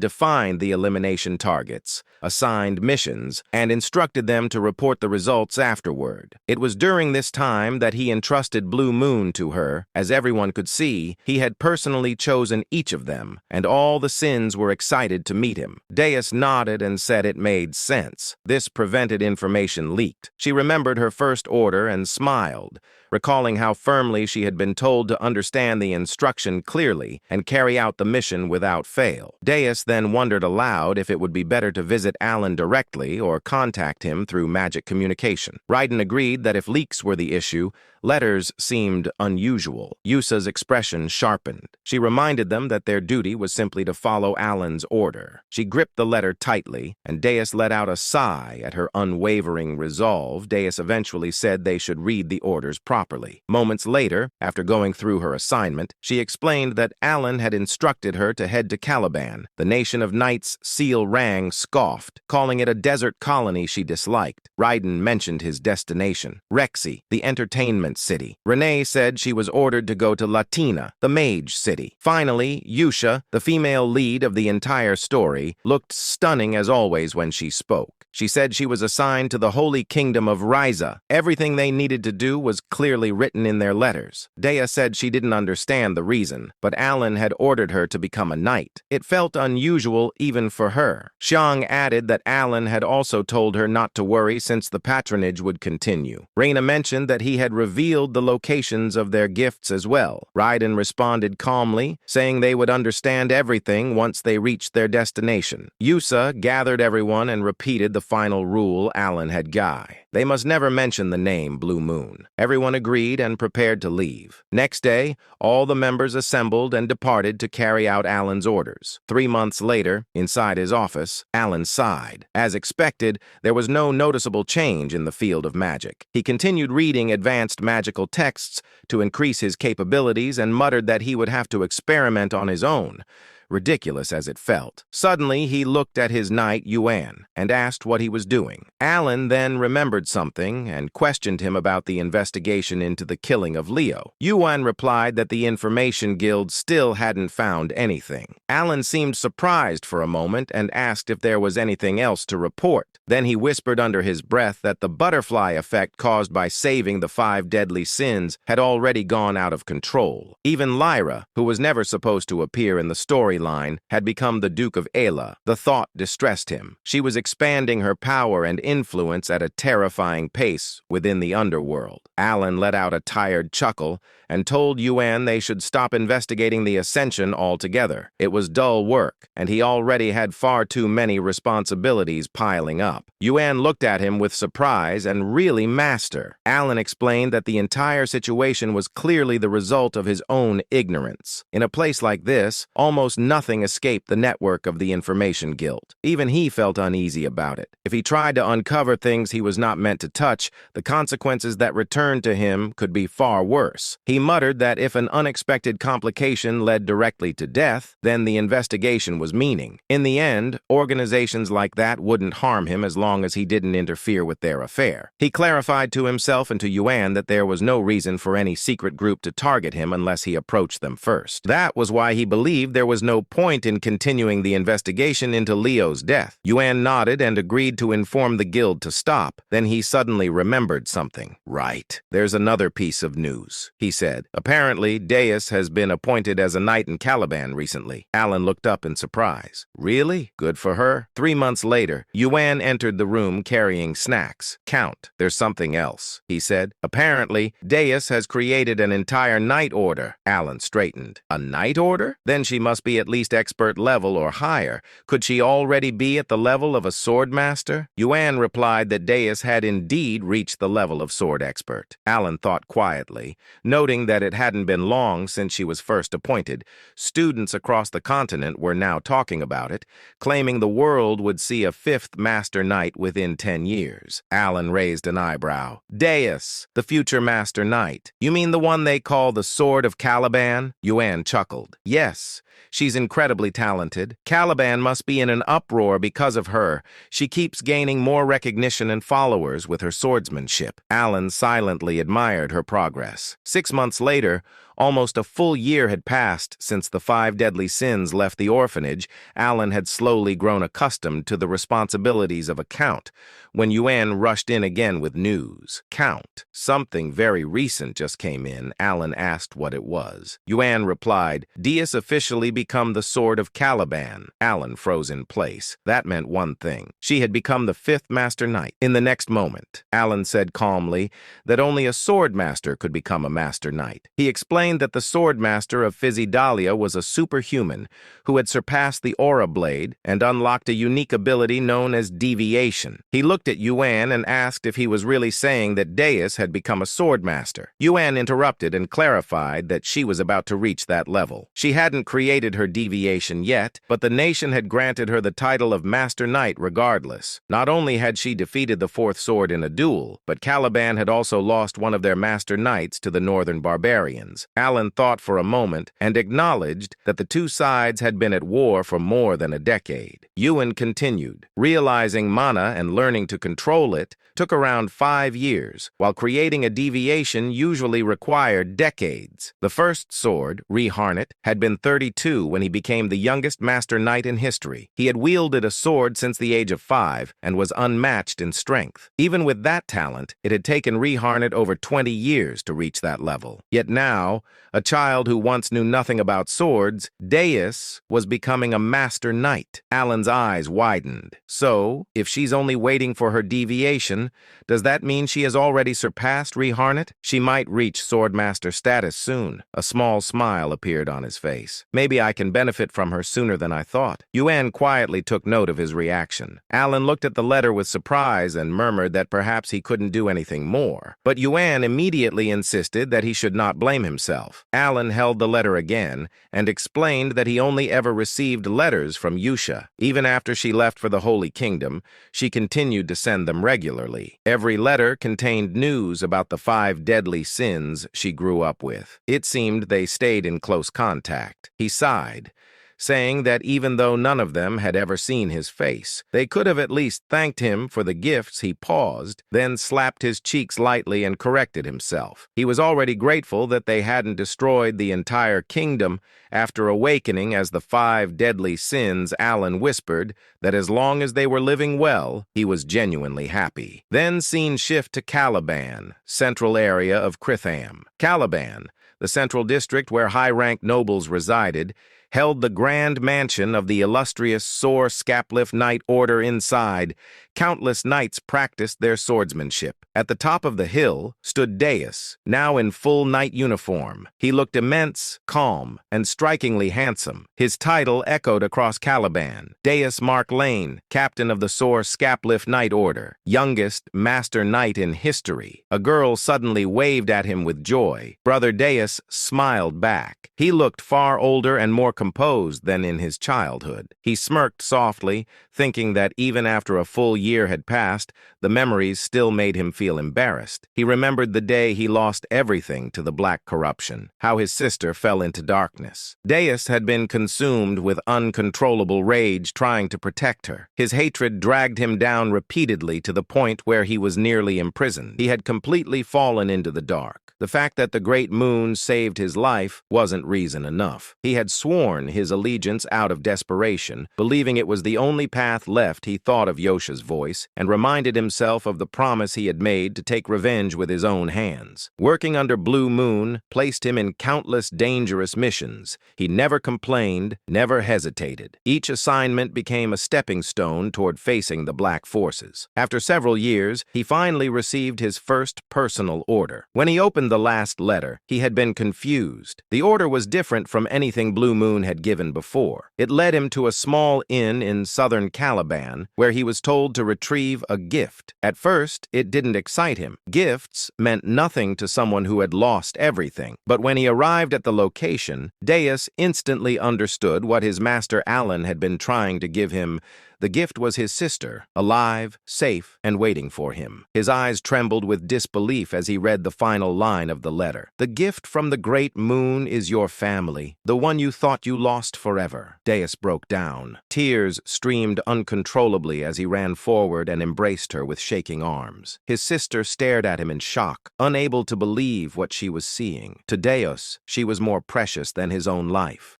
defined the elimination targets, assigned missions, and instructed them to report the results afterward. It was during this time that he entrusted Blue Moon to her. As everyone could see, he had personally chosen each of them, and all the sins were excited to meet him. Deus nodded and said it made sense. This prevented information leaked. She remembered her first order and smiled, recalling how firmly she had been told to understand the instruction clearly and carry out the mission without fail. Deus then wondered aloud if it would be better to visit Alan directly or contact him through magic communication. Raiden agreed that if leaks were the issue, letters seemed unusual. Yusa's expression sharpened. She reminded them that their duty was simply to follow Alan's order. She gripped the letter tightly, and Deus let out a sigh at her unwavering resolve. Deus eventually said they should read the orders properly. Moments later, after going through her assignment, she explained that Alan had instructed her to head to Caliban. The nation of knights Seal Rang scoffed, calling it a desert colony she disliked. Raiden mentioned his destination, Rexy, the entertainment city. Renee said she was ordered to go to Latina, the mage city. Finally, Yusha, the female lead of the entire story, looked stunning as always when she spoke. She said she was assigned to the Holy Kingdom of Ryza. Everything they needed to do was clearly written in their letters. Dea said she didn't understand the reason, but Alan had ordered her to become a knight. It felt unusual even for her. Xiang added that Alan had also told her not to worry since the patronage would continue. Reina mentioned that he had revealed the locations of their gifts as well. Raiden responded calmly, saying they would understand everything once they reached their destination. Yusa gathered everyone and repeated the final rule Alan had given. They must never mention the name Blue Moon. Everyone agreed and prepared to leave. Next day, all the members assembled and departed to carry out Alan's orders. 3 months later, inside his office, Alan sighed. As expected, there was no noticeable change in the field of magic. He continued reading advanced magical texts to increase his capabilities and muttered that he would have to experiment on his own, ridiculous as it felt. Suddenly, he looked at his knight, Yuan, and asked what he was doing. Alan then remembered something and questioned him about the investigation into the killing of Leo. Yuan replied that the Information Guild still hadn't found anything. Alan seemed surprised for a moment and asked if there was anything else to report. Then he whispered under his breath that the butterfly effect caused by saving the 5 deadly sins had already gone out of control. Even Lyra, who was never supposed to appear in the storyline, had become the Duke of Ayla. The thought distressed him. She was expanding her power and influence at a terrifying pace within the underworld. Alan let out a tired chuckle and told Yuan they should stop investigating the Ascension altogether. It was dull work, and he already had far too many responsibilities piling up. Yuan looked at him with surprise and really master. Alan explained that the entire situation was clearly the result of his own ignorance. In a place like this, almost nothing escaped the network of the Information Guild. Even he felt uneasy about it. If he tried to uncover things he was not meant to touch, the consequences that returned to him could be far worse. He muttered that if an unexpected complication led directly to death, then the investigation was meaning. In the end, organizations like that wouldn't harm him as long as he didn't interfere with their affair. He clarified to himself and to Yuan that there was no reason for any secret group to target him unless he approached them first. That was why he believed there was no point in continuing the investigation into Leo's death. Yuan nodded and agreed to inform the guild to stop. Then he suddenly remembered something. Right. There's another piece of news, he said. Apparently, Deus has been appointed as a knight in Caliban recently. Alan looked up in surprise. Really? Good for her. 3 months later, Yuan entered the room carrying snacks. Count, there's something else, he said. Apparently, Deus has created an entire knight order. Alan straightened. A knight order? Then she must be at least expert level or higher. Could she already be at the level of a sword master? Yuan replied that Deus had indeed reached the level of sword expert. Alan thought quietly, noting that it hadn't been long since she was first appointed. Students across the continent were now talking about it, claiming the world would see a 5th Master Knight within 10 years. Alan raised an eyebrow. Deus, the future Master Knight. You mean the one they call the Sword of Caliban? Yuan chuckled. Yes. She's incredibly talented. Caliban must be in an uproar because of her. She keeps gaining more recognition and followers with her swordsmanship. Alan silently admired her progress. 6 months later, Almost a full year had passed since the 5 deadly sins left the orphanage. Alan had slowly grown accustomed to the responsibilities of a count when Yuan rushed in again with news. "Count, something very recent just came in." Alan asked what it was. Yuan replied, "Deus officially become the Sword of Caliban." Alan froze in place. That meant one thing. She had become the 5th Master Knight. In the next moment, Alan said calmly that only a sword master could become a Master Knight. He explained that the sword master of Physidalia was a superhuman who had surpassed the aura blade and unlocked a unique ability known as deviation. He looked at Yuan and asked if he was really saying that Deus had become a sword master. Yuan interrupted and clarified that she was about to reach that level. She hadn't created her deviation yet, but the nation had granted her the title of Master Knight regardless. Not only had she defeated the 4th sword in a duel, but Caliban had also lost one of their Master Knights to the northern barbarians. Alan thought for a moment and acknowledged that the two sides had been at war for more than a decade. Yuan continued, realizing mana and learning to control it took around 5 years, while creating a deviation usually required decades. The first sword, Reharnett, had been 32 when he became the youngest Master Knight in history. He had wielded a sword since the age of 5 and was unmatched in strength. Even with that talent, it had taken Reharnett over 20 years to reach that level. Yet now, a child who once knew nothing about swords, Deus was becoming a Master Knight. Alan's eyes widened. So, if she's only waiting for her deviation, does that mean she has already surpassed Reharnett? She might reach Swordmaster status soon. A small smile appeared on his face. Maybe I can benefit from her sooner than I thought. Yuan quietly took note of his reaction. Alan looked at the letter with surprise and murmured that perhaps he couldn't do anything more. But Yuan immediately insisted that he should not blame himself. Alan held the letter again and explained that he only ever received letters from Yusha. Even after she left for the Holy Kingdom, she continued to send them regularly. Every letter contained news about the 5 deadly sins she grew up with. It seemed they stayed in close contact. He sighed, saying that even though none of them had ever seen his face, they could have at least thanked him for the gifts. He paused, then slapped his cheeks lightly and corrected himself. He was already grateful that they hadn't destroyed the entire kingdom. After awakening as the 5 deadly sins, Alan whispered that as long as they were living well, he was genuinely happy. Then scene shift to Caliban, central area of Kritham. Caliban, the central district where high-ranked nobles resided, held the grand mansion of the illustrious Sor Scapliff Knight Order inside. Countless knights practiced their swordsmanship. At the top of the hill stood Deus, now in full knight uniform. He looked immense, calm, and strikingly handsome. His title echoed across Caliban. Deus Mark Lane, captain of the Sor Scapliff Knight Order, youngest Master Knight in history. A girl suddenly waved at him with joy. Brother Deus smiled back. He looked far older and more composed than in his childhood. He smirked softly, thinking that even after a full year had passed, the memories still made him feel embarrassed. He remembered the day he lost everything to the black corruption, how his sister fell into darkness. Deus had been consumed with uncontrollable rage trying to protect her. His hatred dragged him down repeatedly to the point where he was nearly imprisoned. He had completely fallen into the dark. The fact that the great moon saved his life wasn't reason enough. He had sworn his allegiance out of desperation, believing it was the only path left. He thought of Yosha's voice and reminded himself of the promise he had made to take revenge with his own hands. Working under Blue Moon placed him in countless dangerous missions. He never complained, never hesitated. Each assignment became a stepping stone toward facing the black forces. After several years, he finally received his first personal order. When he opened the last letter, he had been confused. The order was different from anything Blue Moon had given before. It led him to a small inn in southern Caliban, where he was told to retrieve a gift. At first, it didn't excite him. Gifts meant nothing to someone who had lost everything. But when he arrived at the location, Deus instantly understood what his master Alan had been trying to give him: The gift was his sister, alive, safe, and waiting for him. His eyes trembled with disbelief as he read the final line of the letter. "The gift from the great moon is your family, the one you thought you lost forever." Deus broke down. Tears streamed uncontrollably as he ran forward and embraced her with shaking arms. His sister stared at him in shock, unable to believe what she was seeing. To Deus, she was more precious than his own life.